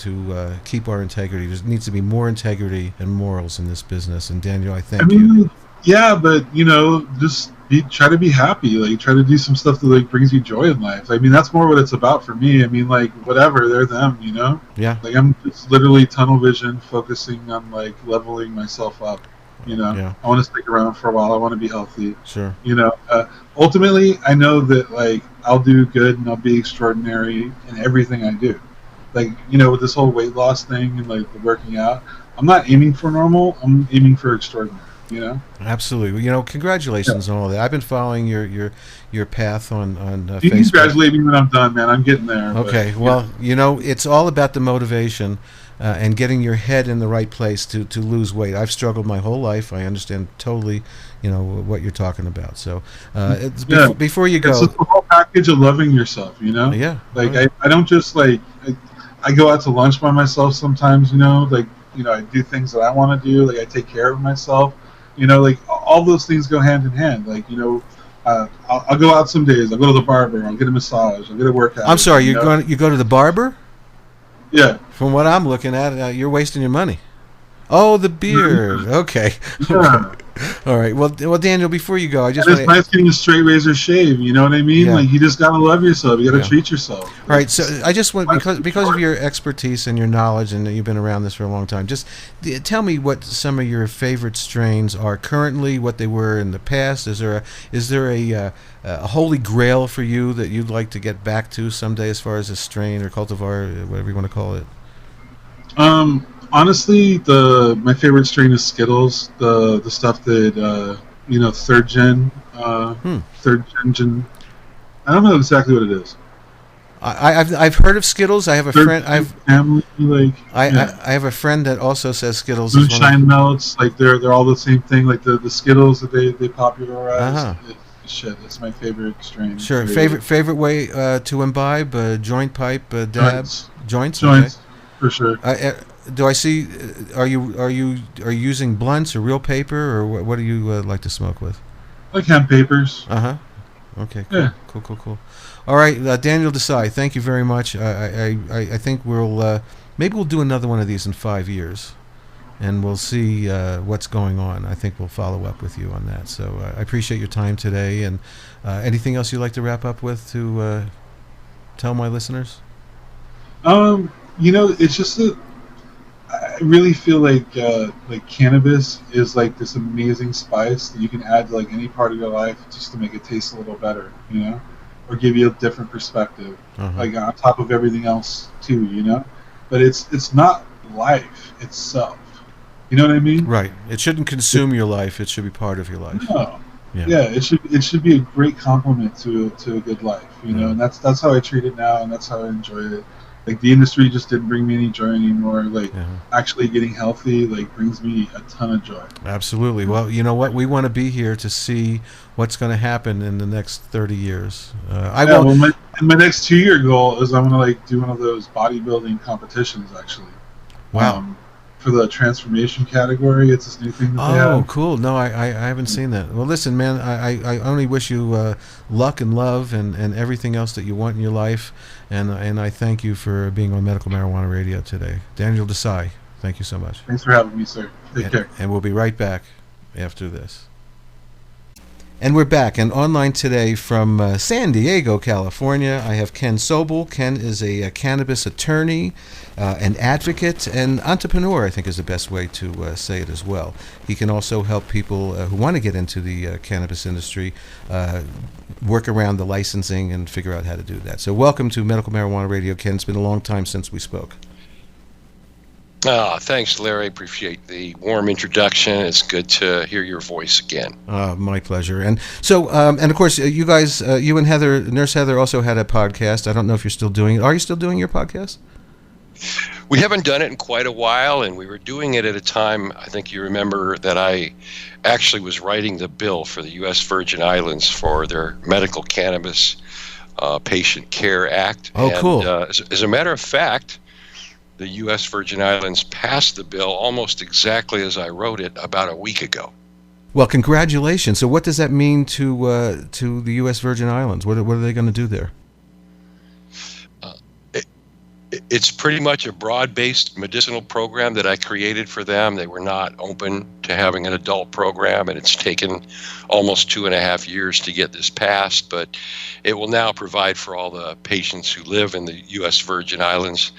Speaker 1: keep our integrity. There needs to be more integrity and morals in this business. And Daniel, I thank you.
Speaker 2: Yeah, but just try to be happy. Like, try to do some stuff that like brings you joy in life. I mean, that's more what it's about for me. I mean, like, whatever, they're them.
Speaker 1: Yeah.
Speaker 2: Like, I'm just literally tunnel vision, focusing on like leveling myself up.
Speaker 1: Yeah.
Speaker 2: I want to stick around for a while. I want to be healthy.
Speaker 1: Sure.
Speaker 2: Ultimately, I know that like I'll do good and I'll be extraordinary in everything I do. Like, with this whole weight loss thing and like the working out, I'm not aiming for normal. I'm aiming for extraordinary.
Speaker 1: Absolutely. Congratulations on all that. I've been following your path on
Speaker 2: You can
Speaker 1: Facebook.
Speaker 2: congratulate me when I'm done, man. I'm getting there.
Speaker 1: Okay.
Speaker 2: But,
Speaker 1: well, it's all about the motivation and getting your head in the right place to lose weight. I've struggled my whole life. I understand totally, what you're talking about. So before you go,
Speaker 2: it's just the whole package of loving yourself.
Speaker 1: Yeah.
Speaker 2: Like
Speaker 1: right.
Speaker 2: I don't just like I go out to lunch by myself sometimes. I do things that I want to do. Like, I take care of myself. Like, all those things go hand in hand. Like, I'll go out some days. I'll go to the barber. I'll get a massage. I'll get a workout.
Speaker 1: I'm sorry, you go to the barber?
Speaker 2: Yeah.
Speaker 1: From what I'm looking at, you're wasting your money. Oh, the beard. Okay.
Speaker 2: Yeah.
Speaker 1: All right. Well, Daniel, before you go, I just
Speaker 2: it's nice getting a straight razor shave. You know what I mean?
Speaker 1: Yeah.
Speaker 2: Like, you just gotta love yourself. You gotta treat yourself.
Speaker 1: All right. So I just want, because of your expertise and your knowledge, and you've been around this for a long time, just tell me what some of your favorite strains are currently, what they were in the past. Is there a holy grail for you that you'd like to get back to someday, as far as a strain or cultivar, whatever you want to call it?
Speaker 2: Honestly, my favorite strain is Skittles. The stuff that third gen. I don't know exactly what it is.
Speaker 1: I've heard of Skittles. I have a friend. I have a friend that also says Skittles.
Speaker 2: Moonshine Melts, like they're all the same thing. Like the Skittles that they popularized. Shit, that's my favorite strain.
Speaker 1: Sure. Favorite way to imbibe, joint pipe, dab, joints.
Speaker 2: Okay. For sure.
Speaker 1: Do I see? Are you using blunts or real paper, or what do you like to smoke with?
Speaker 2: Like hemp papers.
Speaker 1: Okay. Cool. Yeah. Cool. All right, Daniel Desai, thank you very much. I think maybe we'll do another one of these in 5 years, and we'll see what's going on. I think we'll follow up with you on that. So I appreciate your time today. And anything else you'd like to wrap up with to tell my listeners?
Speaker 2: It's just that I really feel like cannabis is like this amazing spice that you can add to like any part of your life just to make it taste a little better, or give you a different perspective, like on top of everything else too, But it's not life itself. You know what I mean?
Speaker 1: Right. It shouldn't consume your life. It should be part of your life.
Speaker 2: No. Yeah. It should be a great complement to a good life, and that's how I treat it now, and that's how I enjoy it. Like, the industry just didn't bring me any joy anymore. Like, actually getting healthy, like, brings me a ton of joy.
Speaker 1: Absolutely. Well, you know what? We want to be here to see what's going to happen in the next 30 years.
Speaker 2: My next 2-year goal is I'm going to, do one of those bodybuilding competitions, actually.
Speaker 1: Wow.
Speaker 2: For the transformation category. It's this new thing that they have.
Speaker 1: Oh, cool. No, I haven't seen that. Well, listen, man, I only wish you luck and love and everything else that you want in your life. And I thank you for being on Medical Marijuana Radio today. Daniel Desai, thank you so much.
Speaker 2: Thanks for having me, sir. Take care.
Speaker 1: And we'll be right back after this. And we're back, and online today from San Diego, California, I have Ken Sobel. Ken is a cannabis attorney, an advocate, and entrepreneur, I think is the best way to say it as well. He can also help people who want to get into the cannabis industry work around the licensing and figure out how to do that. So welcome to Medical Marijuana Radio, Ken. It's been a long time since we spoke.
Speaker 3: Thanks, Larry. Appreciate the warm introduction. It's good to hear your voice again.
Speaker 1: My pleasure. And so, and of course, you guys, you and Heather, Nurse Heather, also had a podcast. I don't know if you're still doing it. Are you still doing your podcast?
Speaker 3: We haven't done it in quite a while, and we were doing it at a time, I think you remember, that I actually was writing the bill for the U.S. Virgin Islands for their Medical Cannabis Patient Care Act.
Speaker 1: Oh, cool.
Speaker 3: As a matter of fact, the U.S. Virgin Islands passed the bill almost exactly as I wrote it about a week ago.
Speaker 1: Well, congratulations. So what does that mean to the U.S. Virgin Islands? What are they going to do there?
Speaker 3: It's pretty much a broad-based medicinal program that I created for them. They were not open to having an adult program, and it's taken almost 2.5 years to get this passed, but it will now provide for all the patients who live in the U.S. Virgin Islands.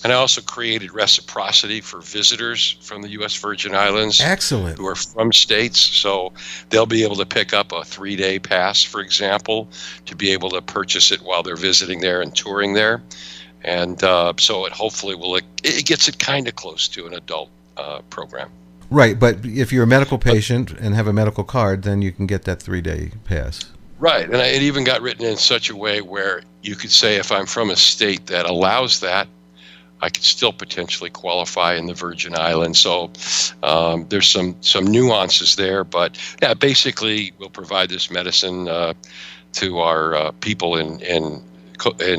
Speaker 3: And I also created reciprocity for visitors from the U.S. Virgin Islands.
Speaker 1: Excellent.
Speaker 3: Who are from states, so they'll be able to pick up a 3-day pass, for example, to be able to purchase it while they're visiting there and touring there. And so it hopefully it gets it kind of close to an adult program.
Speaker 1: Right, but if you're a medical patient and have a medical card, then you can get that 3-day pass.
Speaker 3: Right, and it even got written in such a way where you could say if I'm from a state that allows that, I could still potentially qualify in the Virgin Islands. So there's some nuances there, but yeah, basically we'll provide this medicine to our people in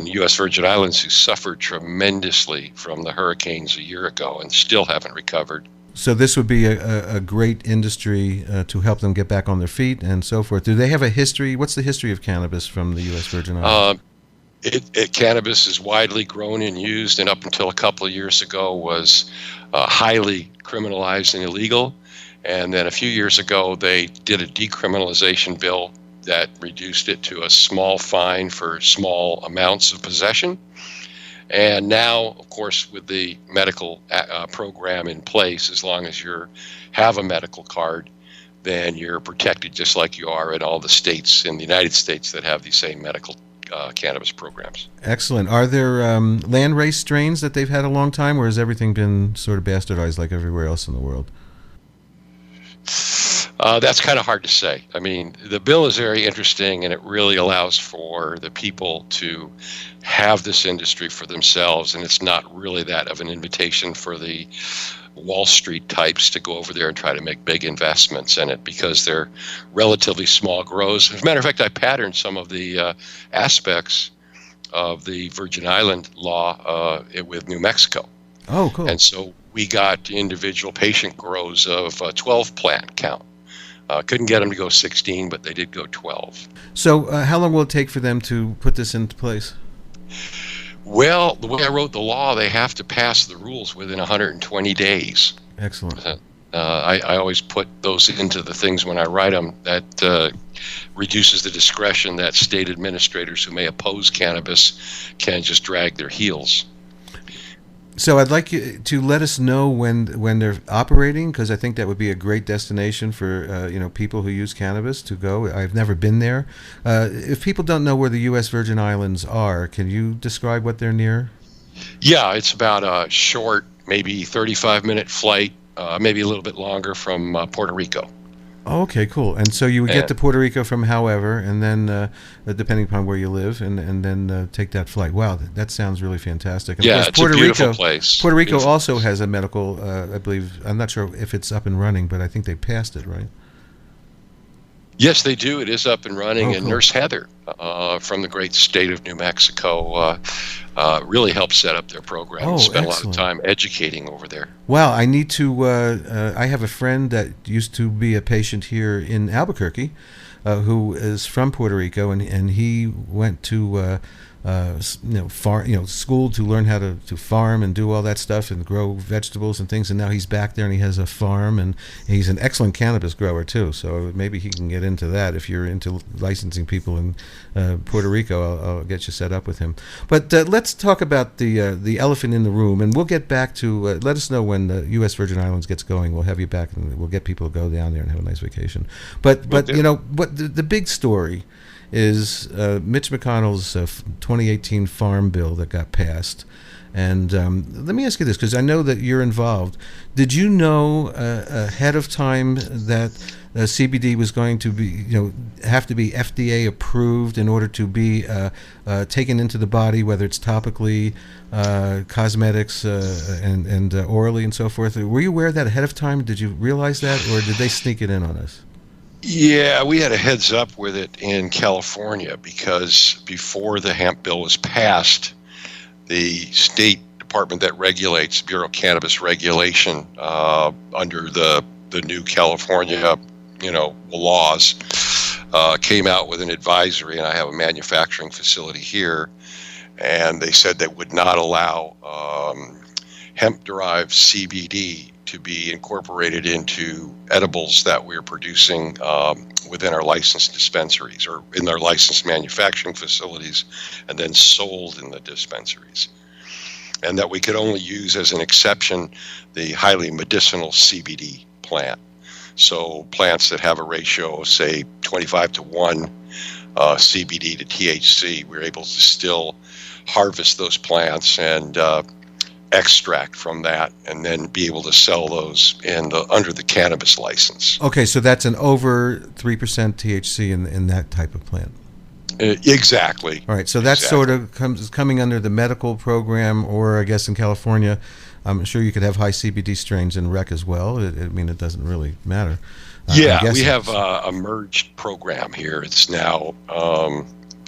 Speaker 3: U.S. Virgin Islands who suffered tremendously from the hurricanes a year ago and still haven't recovered.
Speaker 1: So this would be a great industry to help them get back on their feet and so forth. Do they have a history? What's the history of cannabis from the U.S. Virgin Islands?
Speaker 3: Cannabis is widely grown and used, and up until a couple of years ago was highly criminalized and illegal. And then a few years ago, they did a decriminalization bill that reduced it to a small fine for small amounts of possession. And now, of course, with the medical program in place, as long as you have a medical card, then you're protected just like you are in all the states in the United States that have the same medical cannabis programs.
Speaker 1: Excellent. Are there landrace strains that they've had a long time, or has everything been sort of bastardized like everywhere else in the world?
Speaker 3: That's kind of hard to say. I mean, the bill is very interesting, and it really allows for the people to have this industry for themselves, and it's not really that of an invitation for the Wall Street types to go over there and try to make big investments in it because they're relatively small grows. As a matter of fact, I patterned some of the aspects of the Virgin Island law with New Mexico.
Speaker 1: Oh, cool.
Speaker 3: And so we got individual patient grows of 12 plant count. Couldn't get them to go 16, but they did go 12.
Speaker 1: So how long will it take for them to put this into place?
Speaker 3: Well, the way I wrote the law, they have to pass the rules within 120 days.
Speaker 1: Excellent.
Speaker 3: I always put those into the things when I write them. That reduces the discretion that state administrators who may oppose cannabis can just drag their heels.
Speaker 1: So I'd like you to let us know when they're operating, because I think that would be a great destination for people who use cannabis to go. I've never been there. If people don't know where the U.S. Virgin Islands are, can you describe what they're near?
Speaker 3: Yeah, it's about a short, maybe 35-minute flight, maybe a little bit longer from Puerto Rico.
Speaker 1: Oh, okay, cool. And so you would get to Puerto Rico from however, and then depending upon where you live, and then take that flight. Wow, that sounds really fantastic. And
Speaker 3: yeah,
Speaker 1: of course,
Speaker 3: it's a beautiful place.
Speaker 1: Puerto Rico also has a medical, I believe, I'm not sure if it's up and running, but I think they passed it, right?
Speaker 3: Yes, they do. It is up and running, and
Speaker 1: cool.
Speaker 3: Nurse Heather from the great state of New Mexico really helped set up their program. And spent
Speaker 1: excellent.
Speaker 3: a lot of time educating over there.
Speaker 1: Wow, I need to. I have a friend that used to be a patient here in Albuquerque, who is from Puerto Rico, and he went to school to learn how to farm and do all that stuff and grow vegetables and things. And now he's back there and he has a farm, and he's an excellent cannabis grower too. So maybe he can get into that. If you're into licensing people in Puerto Rico, I'll get you set up with him. But let's talk about the elephant in the room, and we'll get back to. Let us know when the U.S. Virgin Islands gets going. We'll have you back, and we'll get people to go down there and have a nice vacation. But what the big story is Mitch McConnell's 2018 Farm Bill that got passed. And let me ask you this, because I know that you're involved. Did you know ahead of time that CBD was going to be, have to be FDA approved in order to be taken into the body, whether it's topically, cosmetics, and orally and so forth? Were you aware of that ahead of time? Did you realize that, or did they sneak it in on us?
Speaker 3: Yeah, we had a heads up with it in California because before the hemp bill was passed, the state department that regulates Bureau of Cannabis Regulation under the new California laws, came out with an advisory, and I have a manufacturing facility here, and they said they would not allow hemp-derived CBD to be incorporated into edibles that we're producing within our licensed dispensaries or in our licensed manufacturing facilities and then sold in the dispensaries. And that we could only use as an exception the highly medicinal CBD plant. So plants that have a ratio of, say, 25 to 1 CBD to THC, we're able to still harvest those plants and extract from that and then be able to sell those under the cannabis license.
Speaker 1: Okay, so that's an over 3% THC in that type of plant.
Speaker 3: Exactly.
Speaker 1: All right, so that's sort of coming under the medical program, or I guess in California, I'm sure you could have high CBD strains in rec as well. It doesn't really matter.
Speaker 3: Yeah, we have a merged program here. It's now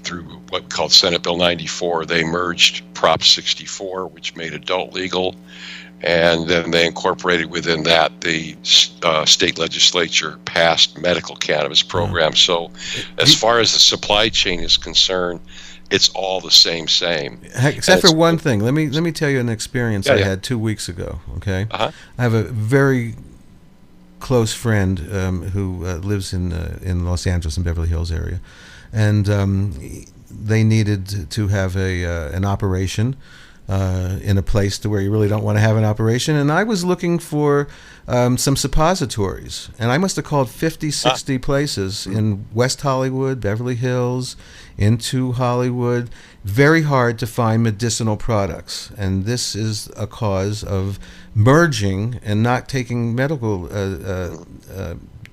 Speaker 3: through what we call Senate Bill 94. They merged Prop 64, which made adult legal, and then they incorporated within that the state legislature passed medical cannabis program. So as far as the supply chain is concerned, it's all the same.
Speaker 1: Except for one thing. Let me tell you an experience I had 2 weeks ago. Okay, I have a very close friend who lives in Los Angeles in Beverly Hills area, and they needed to have an operation in a place to where you really don't want to have an operation. And I was looking for some suppositories, and I must have called 50, 60 places in West Hollywood, Beverly Hills, into Hollywood. Very hard to find medicinal products, and this is a cause of merging and not taking medical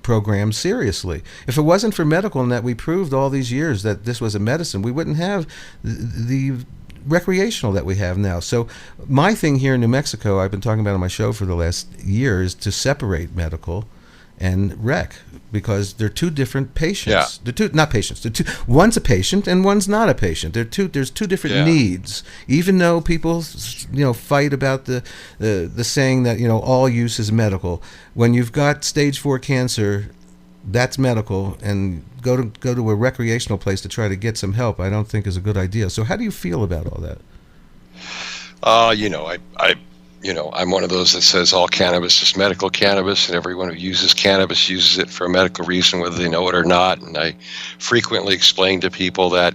Speaker 1: programs seriously. If it wasn't for medical and that we proved all these years that this was a medicine, we wouldn't have the recreational that we have now. So my thing here in New Mexico, I've been talking about on my show for the last year, is to separate medical and rec, because they're two different patients.
Speaker 3: Yeah.
Speaker 1: They're two, not patients. They're two. One's a patient and one's not a patient. There's two different needs. Even though people, fight about the saying that all use is medical. When you've got stage 4 cancer, that's medical, and go to a recreational place to try to get some help, I don't think is a good idea. So how do you feel about all that?
Speaker 3: I'm one of those that says all cannabis is medical cannabis, and everyone who uses cannabis uses it for a medical reason, whether they know it or not. And I frequently explain to people that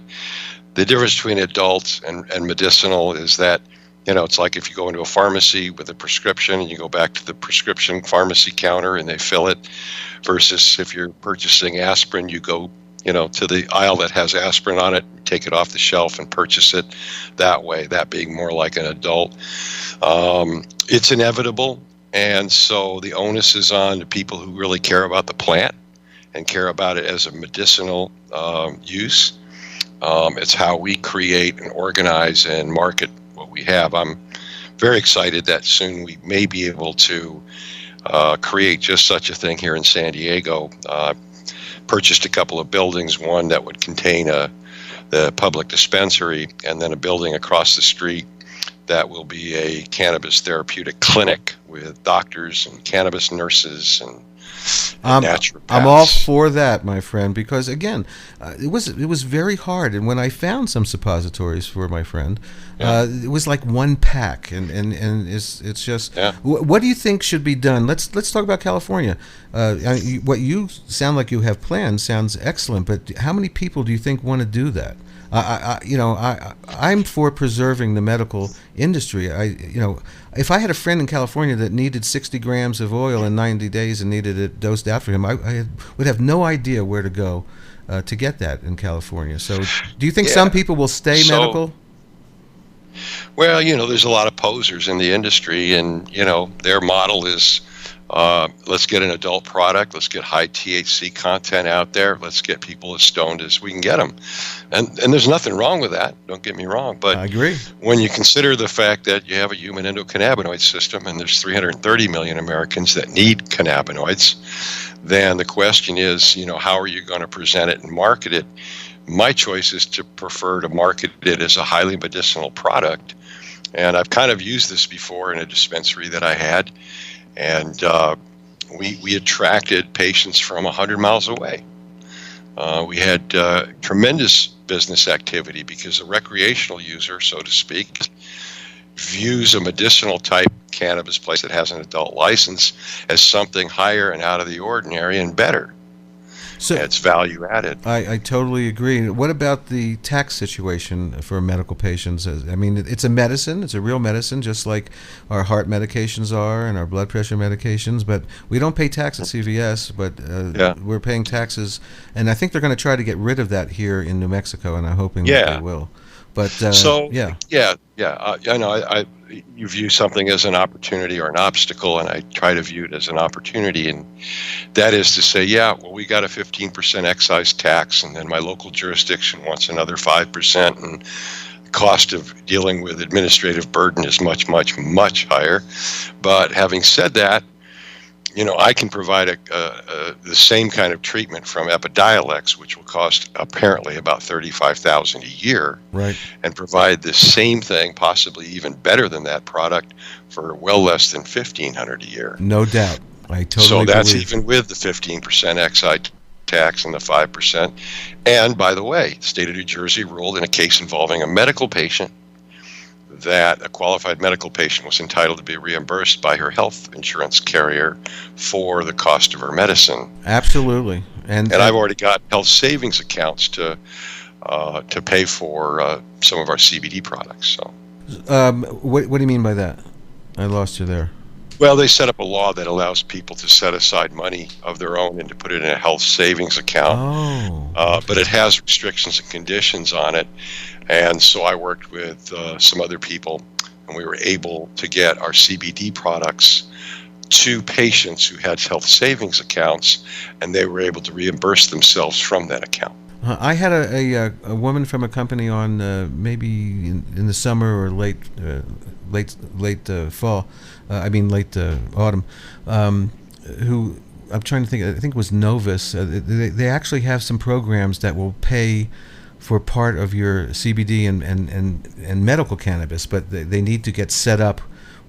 Speaker 3: the difference between adult and medicinal is that, it's like if you go into a pharmacy with a prescription and you go back to the prescription pharmacy counter and they fill it, versus if you're purchasing aspirin, you go to the aisle that has aspirin on it, take it off the shelf and purchase it that way, that being more like an adult. It's inevitable, and so the onus is on the people who really care about the plant and care about it as a medicinal use. It's how we create and organize and market what we have. I'm very excited that soon we may be able to create just such a thing here in San Diego. Purchased a couple of buildings, one that would contain the public dispensary, and then a building across the street that will be a cannabis therapeutic clinic with doctors and cannabis nurses and naturopaths.
Speaker 1: I'm all for that, my friend, because again, it was very hard. And when I found some suppositories for my friend, it was like one pack, and it's just. Yeah. What do you think should be done? Let's talk about California. What you sound like you have planned sounds excellent, but how many people do you think want to do that? I'm for preserving the medical industry. If I had a friend in California that needed 60 grams of oil in 90 days and needed it dosed out for him, I would have no idea where to go to get that in California. So do you think some people will stay medical?
Speaker 3: Well, there's a lot of posers in the industry, and, their model is, let's get an adult product, let's get high THC content out there, let's get people as stoned as we can get them. And there's nothing wrong with that, don't get me wrong, but
Speaker 1: I agree.
Speaker 3: When you consider the fact that you have a human endocannabinoid system and there's 330 million Americans that need cannabinoids, then the question is, how are you going to present it and market it? My choice is to prefer to market it as a highly medicinal product. And I've kind of used this before in a dispensary that I had. And we attracted patients from 100 miles away. We had tremendous business activity because the recreational user, so to speak, views a medicinal type cannabis place that has an adult license as something higher and out of the ordinary and better. So it's value added.
Speaker 1: I totally agree. What about the tax situation for medical patients? I mean, it's a medicine. It's a real medicine, just like our heart medications are and our blood pressure medications. But we don't pay tax at CVS, but we're paying taxes. And I think they're going to try to get rid of that here in New Mexico, and I'm hoping that they will. But I know you view something as an opportunity or an obstacle, and I try to view it as an opportunity, and that is to say, we got a 15% excise tax, and then my local jurisdiction wants another 5%, and the cost of dealing with administrative burden is much, much, much higher. But having said that, I can provide the same kind of treatment from Epidiolex, which will cost apparently about $35,000 a year, right? And
Speaker 3: provide the same thing, possibly even better than that product, for well less than $1,500 a year.
Speaker 1: No doubt, I totally.
Speaker 3: So that's even with the 15% excise tax and the 5%. And by the way, the state of New Jersey ruled in a case involving a medical patient that a qualified medical patient was entitled to be reimbursed by her health insurance carrier for the cost of her medicine.
Speaker 1: Absolutely. And
Speaker 3: I've already got health savings accounts to pay for some of our CBD products. So,
Speaker 1: what do you mean by that? I lost you there.
Speaker 3: Well, they set up a law that allows people to set aside money of their own and to put it in a health savings account. But it has restrictions and conditions on it. And so I worked with some other people, and we were able to get our CBD products to patients who had health savings accounts, and they were able to reimburse themselves from that account.
Speaker 1: I had a woman from a company on maybe in the summer or late fall, late autumn, who I'm trying to think. I think it was Novus. They actually have some programs that will pay for part of your CBD and medical cannabis, but they need to get set up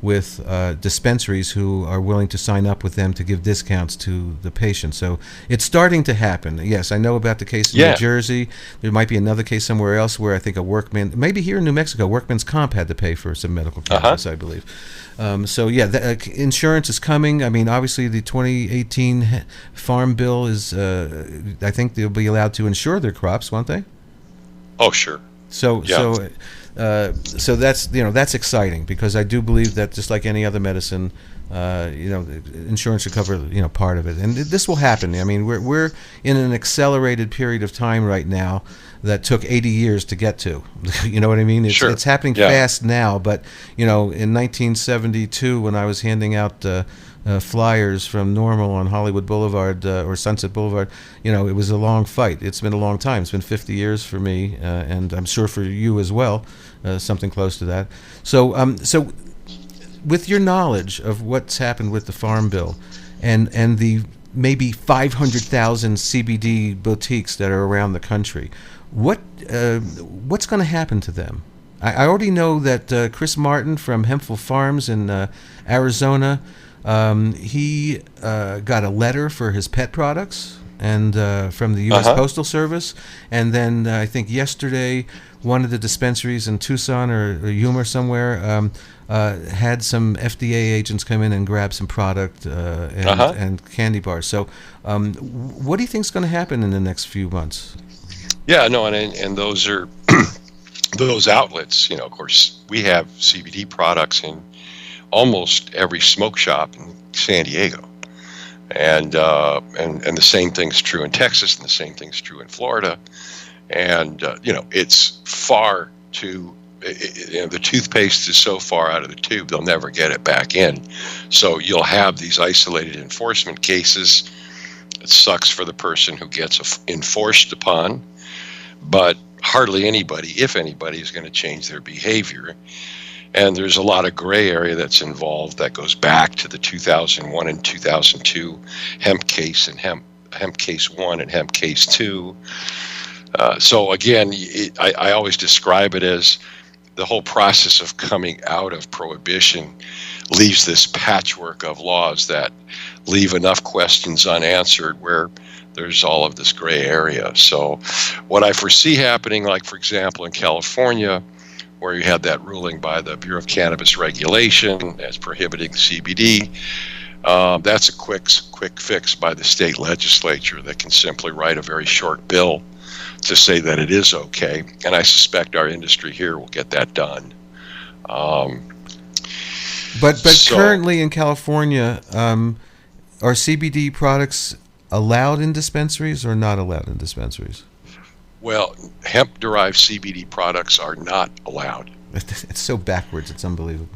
Speaker 1: with dispensaries who are willing to sign up with them to give discounts to the patient. So it's starting to happen. Yes, I know about the case in New Jersey. There might be another case somewhere else where I think a workman, maybe here in New Mexico, Workman's Comp had to pay for some medical cannabis, I believe. Insurance is coming. I mean, obviously the 2018 Farm Bill is, I think they'll be allowed to insure their crops, won't they?
Speaker 3: Oh, sure.
Speaker 1: So that's exciting, because I do believe that just like any other medicine, insurance should cover part of it, and this will happen. I mean, we're in an accelerated period of time right now that took 80 years to get to. You know what I mean? It's happening fast now, but in 1972 when I was handing out flyers from Normal on Hollywood Boulevard or Sunset Boulevard, it was a long fight. It's been a long time. It's been 50 years for me, and I'm sure for you as well, something close to that. So with your knowledge of what's happened with the Farm Bill and the maybe 500,000 CBD boutiques that are around the country, what's going to happen to them? I already know that Chris Martin from Hempful Farms in Arizona, he got a letter for his pet products and from the U.S. Postal Service, and then I think yesterday one of the dispensaries in Tucson or Yuma somewhere had some FDA agents come in and grab some product and candy bars. So what do you think is going to happen in the next few months?
Speaker 3: Yeah, no, and those are those outlets. Of course, we have CBD products in almost every smoke shop in San Diego, and the same thing's true in Texas, and the same thing's true in Florida, and it's far too. The toothpaste is so far out of the tube, they'll never get it back in. So you'll have these isolated enforcement cases. It sucks for the person who gets enforced upon, but hardly anybody, if anybody, is going to change their behavior. And there's a lot of gray area that's involved that goes back to the 2001 and 2002 hemp case and hemp case 1 and hemp case 2. So again, I always describe it as the whole process of coming out of prohibition leaves this patchwork of laws that leave enough questions unanswered where there's all of this gray area. So what I foresee happening, like, for example, in California, where you had that ruling by the Bureau of Cannabis Regulation as prohibiting CBD, that's a quick fix by the state legislature that can simply write a very short bill to say that it is okay. And I suspect our industry here will get that done.
Speaker 1: But currently in California, are CBD products allowed in dispensaries or not allowed in dispensaries?
Speaker 3: Well, hemp-derived CBD products are not allowed.
Speaker 1: It's so backwards. It's unbelievable.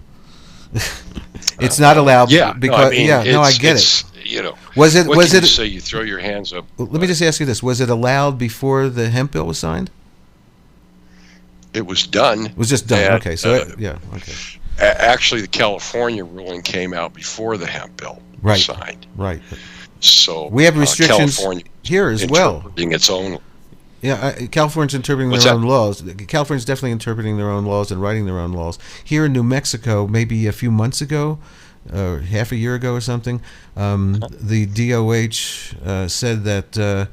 Speaker 1: It's not allowed.
Speaker 3: Yeah,
Speaker 1: because I get it.
Speaker 3: You know,
Speaker 1: was it?
Speaker 3: You say you throw your hands up?
Speaker 1: Let me just ask you this: was it allowed before the hemp bill was signed?
Speaker 3: It was done.
Speaker 1: It was just done. Okay, so okay.
Speaker 3: Actually, the California ruling came out before the hemp bill was signed.
Speaker 1: Right.
Speaker 3: So
Speaker 1: we have restrictions
Speaker 3: California
Speaker 1: here as well.
Speaker 3: Interpreting its own.
Speaker 1: Yeah, California's interpreting their own laws. California's definitely interpreting their own laws and writing their own laws. Here in New Mexico, maybe a few months ago, half a year ago or something, the DOH said that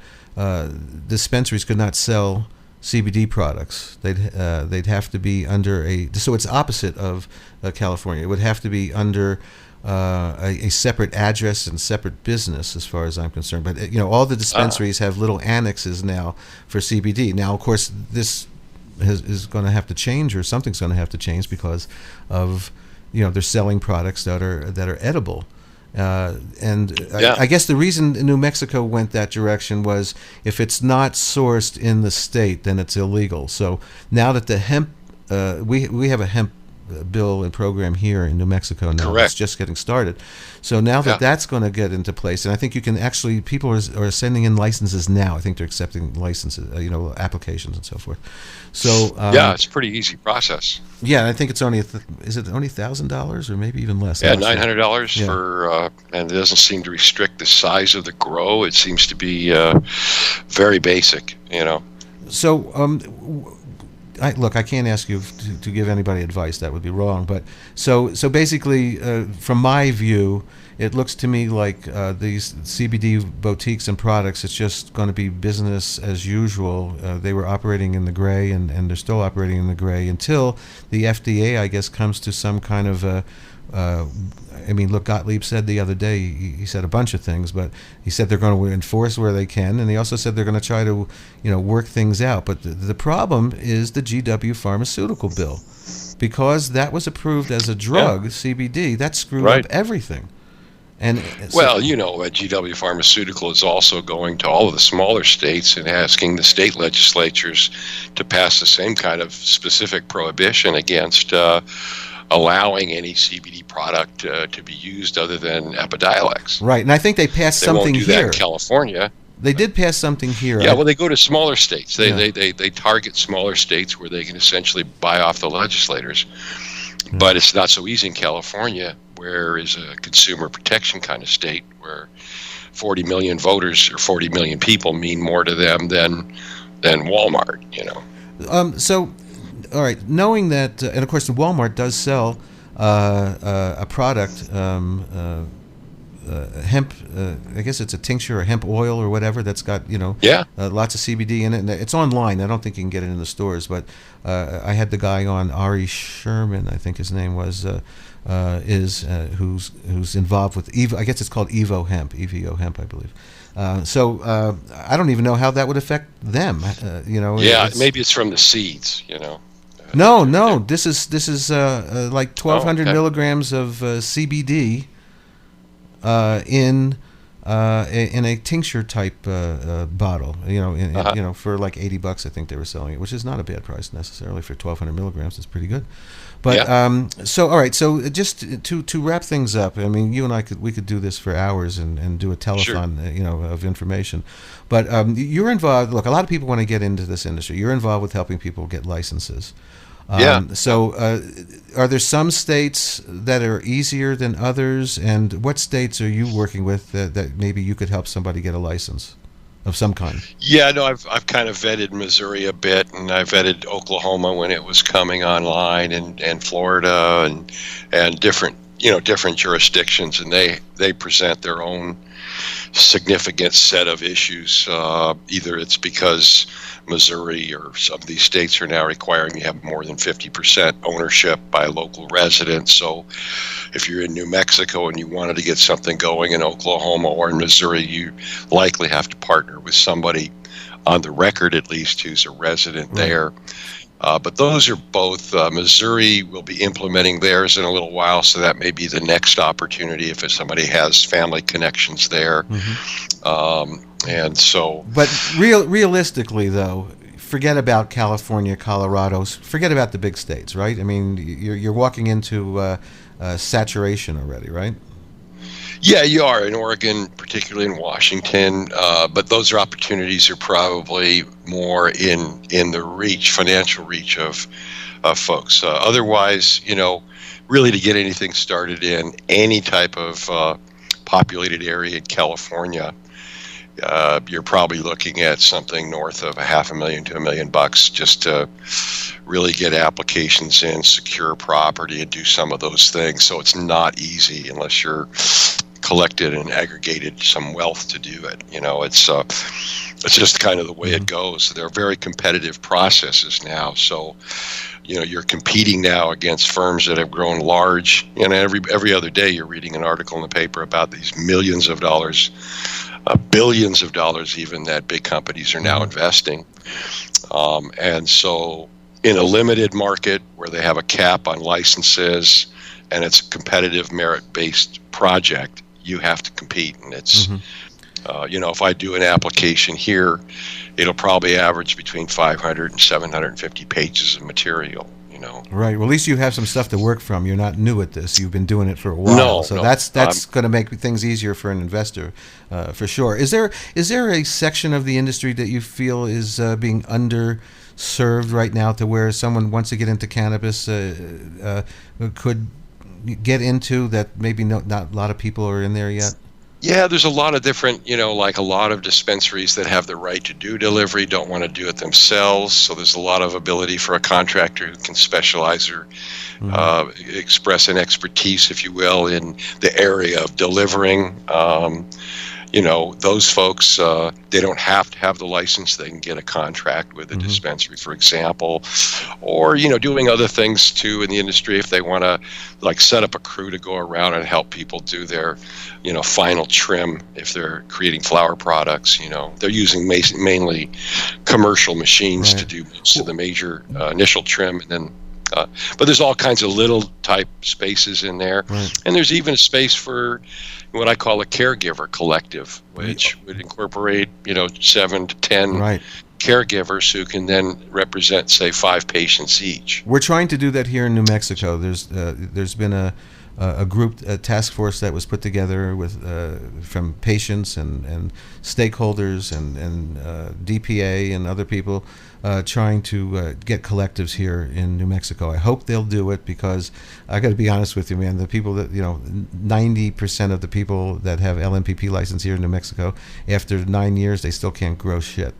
Speaker 1: dispensaries could not sell CBD products. They'd have to be under so it's opposite of California. It would have to be under a separate address and separate business, as far as I'm concerned. But all the dispensaries have little annexes now for CBD. Now, of course, this is going to have to change, or something's going to have to change, because of they're selling products that are edible. I guess the reason New Mexico went that direction was if it's not sourced in the state, then it's illegal. So now that the hemp, we have a hemp bill and program here in New Mexico now.
Speaker 3: Correct.
Speaker 1: It's just getting started. So now that that's going to get into place, and I think you can actually, people are sending in licenses now. I think they're accepting licenses, applications and so forth. So
Speaker 3: it's a pretty easy process.
Speaker 1: Yeah, I think it's only is it only $1,000 or maybe even less?
Speaker 3: Yeah, $900 for, and it doesn't seem to restrict the size of the grow. It seems to be very basic.
Speaker 1: So. I can't ask you to give anybody advice. That would be wrong. But so basically, from my view, it looks to me like these CBD boutiques and products, it's just going to be business as usual. They were operating in the gray, and they're still operating in the gray until the FDA, I guess, comes to some kind of look, Gottlieb said the other day, he said a bunch of things, but he said they're going to enforce where they can, and he also said they're going to try to, work things out. But the problem is the GW pharmaceutical bill, because that was approved as a drug, CBD, that screwed up everything. And
Speaker 3: GW Pharmaceutical is also going to all of the smaller states and asking the state legislatures to pass the same kind of specific prohibition against allowing any CBD product to be used other than Epidiolex.
Speaker 1: Right, and I think they passed something here.
Speaker 3: They won't do that in California.
Speaker 1: They did pass something here.
Speaker 3: Yeah, well, they go to smaller states. They target smaller states where they can essentially buy off the legislators. Yeah. But it's not so easy in California, where is a consumer protection kind of state, where 40 million voters or 40 million people mean more to them than Walmart.
Speaker 1: All right, knowing that, and of course, Walmart does sell a product, hemp. I guess it's a tincture or hemp oil or whatever that's got lots of CBD in it. And it's online. I don't think you can get it in the stores. But I had the guy on, Ari Sherman, I think his name was, who's involved with Evo. I guess it's called Evo Hemp, I believe. I don't even know how that would affect them.
Speaker 3: Maybe it's from the seeds.
Speaker 1: No. This is like 1,200 milligrams of CBD in a tincture type bottle. For like $80, I think they were selling it, which is not a bad price necessarily for 1,200 milligrams. It's pretty good. But all right. So just to wrap things up, I mean, you and I could do this for hours and do a telethon, of information. But you're involved. Look, a lot of people want to get into this industry. You're involved with helping people get licenses. So are there some states that are easier than others, and what states are you working with that maybe you could help somebody get a license? of some kind.
Speaker 3: Yeah, no, I've kind of vetted Missouri a bit, and I vetted Oklahoma when it was coming online, and Florida, and different different jurisdictions, and they present their own significant set of issues. Either it's because Missouri or some of these states are now requiring you have more than 50% ownership by local residents. So if you're in New Mexico and you wanted to get something going in Oklahoma or in Missouri, you likely have to partner with somebody on the record, at least, who's a resident there. But those are both, Missouri will be implementing theirs in a little while, so that may be the next opportunity if somebody has family connections there. And so,
Speaker 1: but realistically, though, forget about California, Colorado, forget about the big states, right? I mean, you're walking into saturation already, right?
Speaker 3: Yeah, you are in Oregon, particularly in Washington, but those opportunities are probably more in the financial reach of folks. Otherwise, really to get anything started in any type of populated area in California, you're probably looking at something north of $500,000 to $1 million just to really get applications in, secure property, and do some of those things. So it's not easy unless you're collected and aggregated some wealth to do it. It's just kind of the way it goes. They're very competitive processes now. So, you're competing now against firms that have grown large. Every other day you're reading an article in the paper about these millions of dollars, billions of dollars even, that big companies are now investing. And so in a limited market where they have a cap on licenses and it's a competitive merit-based project, you have to compete. And it's, if I do an application here, it'll probably average between 500 and 750 pages of material.
Speaker 1: Right. Well, at least you have some stuff to work from. You're not new at this. You've been doing it for a while. So that's going to make things easier for an investor, for sure. Is there a section of the industry that you feel is being underserved right now, to where someone wants to get into cannabis could get into that maybe not a lot of people are in there yet?
Speaker 3: Yeah, there's a lot of different, like a lot of dispensaries that have the right to do delivery don't want to do it themselves. So there's a lot of ability for a contractor who can specialize or express an expertise, if you will, in the area of delivering. Those folks, they don't have to have the license. They can get a contract with a dispensary, for example, or, doing other things too in the industry if they want to, like, set up a crew to go around and help people do their, final trim if they're creating flower products. They're using mainly commercial machines to do most of the major initial trim, and then but there's all kinds of little type spaces in there. And there's even a space for what I call a caregiver collective, which would incorporate 7 to 10 caregivers who can then represent, say, 5 patients each.
Speaker 1: We're trying to do that here in New Mexico. There's been a group, a task force that was put together with from patients and stakeholders and DPA and other people trying to get collectives here in New Mexico. I hope they'll do it, because I got to be honest with you, man. The people that 90% of the people that have LMPP license here in New Mexico, after 9 years, they still can't grow shit.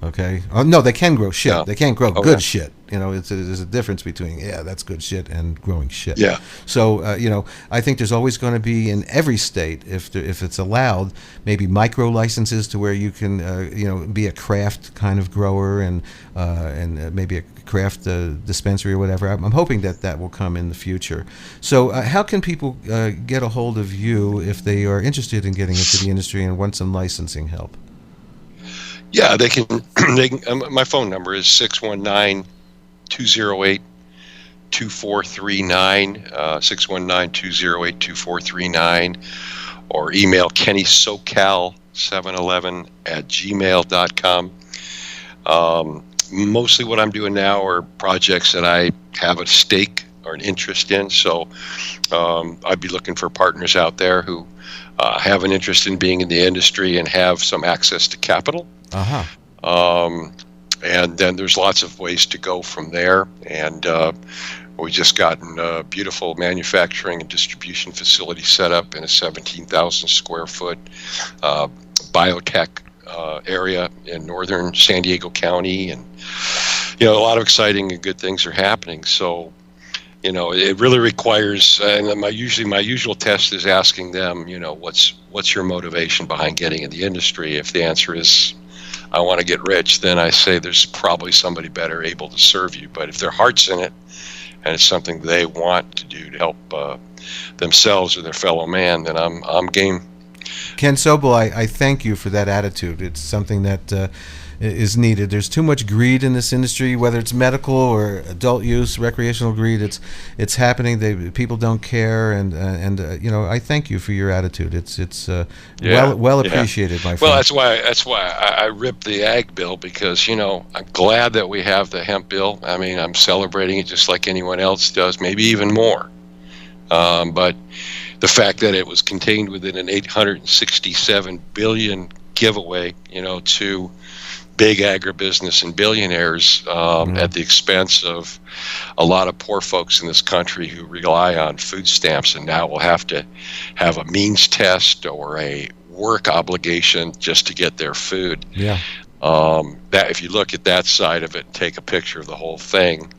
Speaker 1: Okay. Oh, no, they can grow shit. Yeah. They can't grow good shit. There's a difference between, that's good shit and growing shit.
Speaker 3: Yeah.
Speaker 1: So, I think there's always going to be, in every state, if it's allowed, maybe micro licenses to where you can, be a craft kind of grower and maybe a craft dispensary or whatever. I'm hoping that will come in the future. So, how can people get a hold of you if they are interested in getting into the industry and want some licensing help?
Speaker 3: Yeah, they can. My phone number is 619-208-2439, 619-208-2439, or email kennysocal711@gmail.com. Mostly what I'm doing now are projects that I have a stake or an interest in, so I'd be looking for partners out there who have an interest in being in the industry and have some access to capital. And then there's lots of ways to go from there. And we just gotten a beautiful manufacturing and distribution facility set up in a 17,000 square foot biotech area in northern San Diego County, and a lot of exciting and good things are happening. So, it really requires, and my usual test is asking them, what's your motivation behind getting in the industry? If the answer is, I want to get rich, then I say there's probably somebody better able to serve you. But if their heart's in it, and it's something they want to do to help themselves or their fellow man, then I'm game.
Speaker 1: Ken Sobel, I thank you for that attitude. It's something that is needed. There's too much greed in this industry, whether it's medical or adult use, recreational greed. It's happening. People don't care, and I thank you for your attitude. It's well appreciated, my friend.
Speaker 3: Well, that's why I ripped the ag bill, because I'm glad that we have the hemp bill. I mean, I'm celebrating it just like anyone else does, maybe even more. But the fact that it was contained within an $867 billion giveaway, to big agribusiness and billionaires at the expense of a lot of poor folks in this country who rely on food stamps, and now will have to have a means test or a work obligation just to get their food.
Speaker 1: Yeah.
Speaker 3: That if you look at that side of it and take a picture of the whole thing,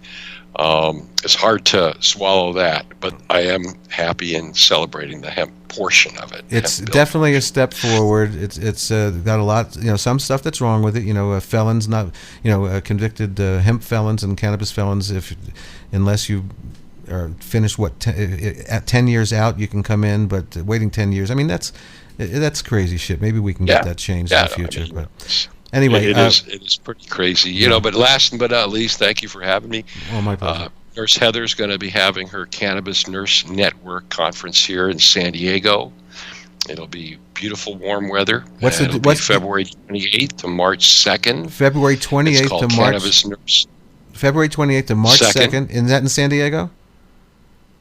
Speaker 3: it's hard to swallow that, but I am happy in celebrating the hemp portion of it.
Speaker 1: It's definitely a step forward. It's got a lot, some stuff that's wrong with it. Felons, not, convicted hemp felons and cannabis felons, unless you are finished at 10 years out, you can come in, but waiting 10 years, I mean, that's crazy shit. Maybe we can get that changed in the future. But anyway,
Speaker 3: it is pretty crazy, But last but not least, thank you for having me.
Speaker 1: Oh, my pleasure.
Speaker 3: Nurse Heather's going to be having her Cannabis Nurse Network conference here in San Diego. It'll be beautiful, warm weather. What's February 28th to March 2nd?
Speaker 1: February 28th to March.
Speaker 3: Cannabis Nurse.
Speaker 1: February 28th to March 2nd. Is that in San Diego?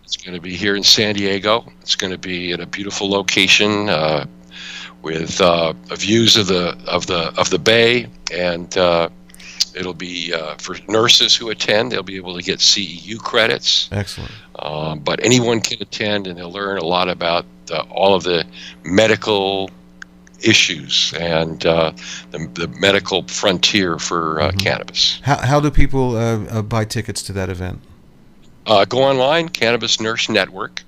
Speaker 3: It's going to be here in San Diego. It's going to be at a beautiful location with views of the bay, and it'll be for nurses who attend. They'll be able to get CEU credits.
Speaker 1: Excellent.
Speaker 3: But anyone can attend, and they'll learn a lot about all of the medical issues and the medical frontier for cannabis.
Speaker 1: How do people buy tickets to that event?
Speaker 3: Go online, Cannabis Nurse Network.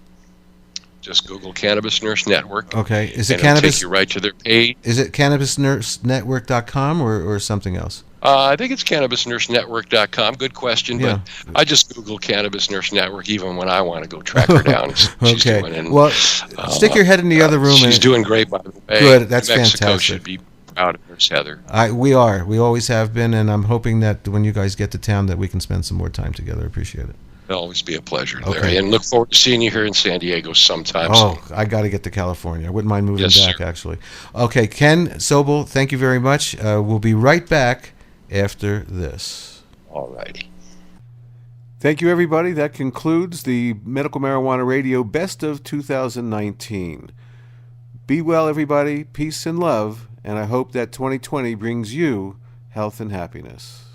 Speaker 3: Just Google Cannabis Nurse Network.
Speaker 1: Okay. Is it
Speaker 3: It'll take you right to their page.
Speaker 1: Is it cannabisnursenetwork.com or something else?
Speaker 3: I think it's cannabisnursenetwork.com. Good question, but I just Google Cannabis Nurse Network even when I want to go track her down.
Speaker 1: Okay. Stick your head in the other room.
Speaker 3: She's doing great, by the way.
Speaker 1: Good. That's
Speaker 3: Mexico
Speaker 1: fantastic.
Speaker 3: Should be proud of Nurse Heather.
Speaker 1: We are. We always have been, and I'm hoping that when you guys get to town that we can spend some more time together. Appreciate it.
Speaker 3: It'll always be a pleasure, Larry, and look forward to seeing you here in San Diego sometime soon.
Speaker 1: I got to get to California. I wouldn't mind moving back,
Speaker 3: sir.
Speaker 1: Actually. Okay, Ken Sobel, thank you very much. We'll be right back after this.
Speaker 3: All righty.
Speaker 1: Thank you, everybody. That concludes the Medical Marijuana Radio Best of 2019. Be well, everybody. Peace and love, and I hope that 2020 brings you health and happiness.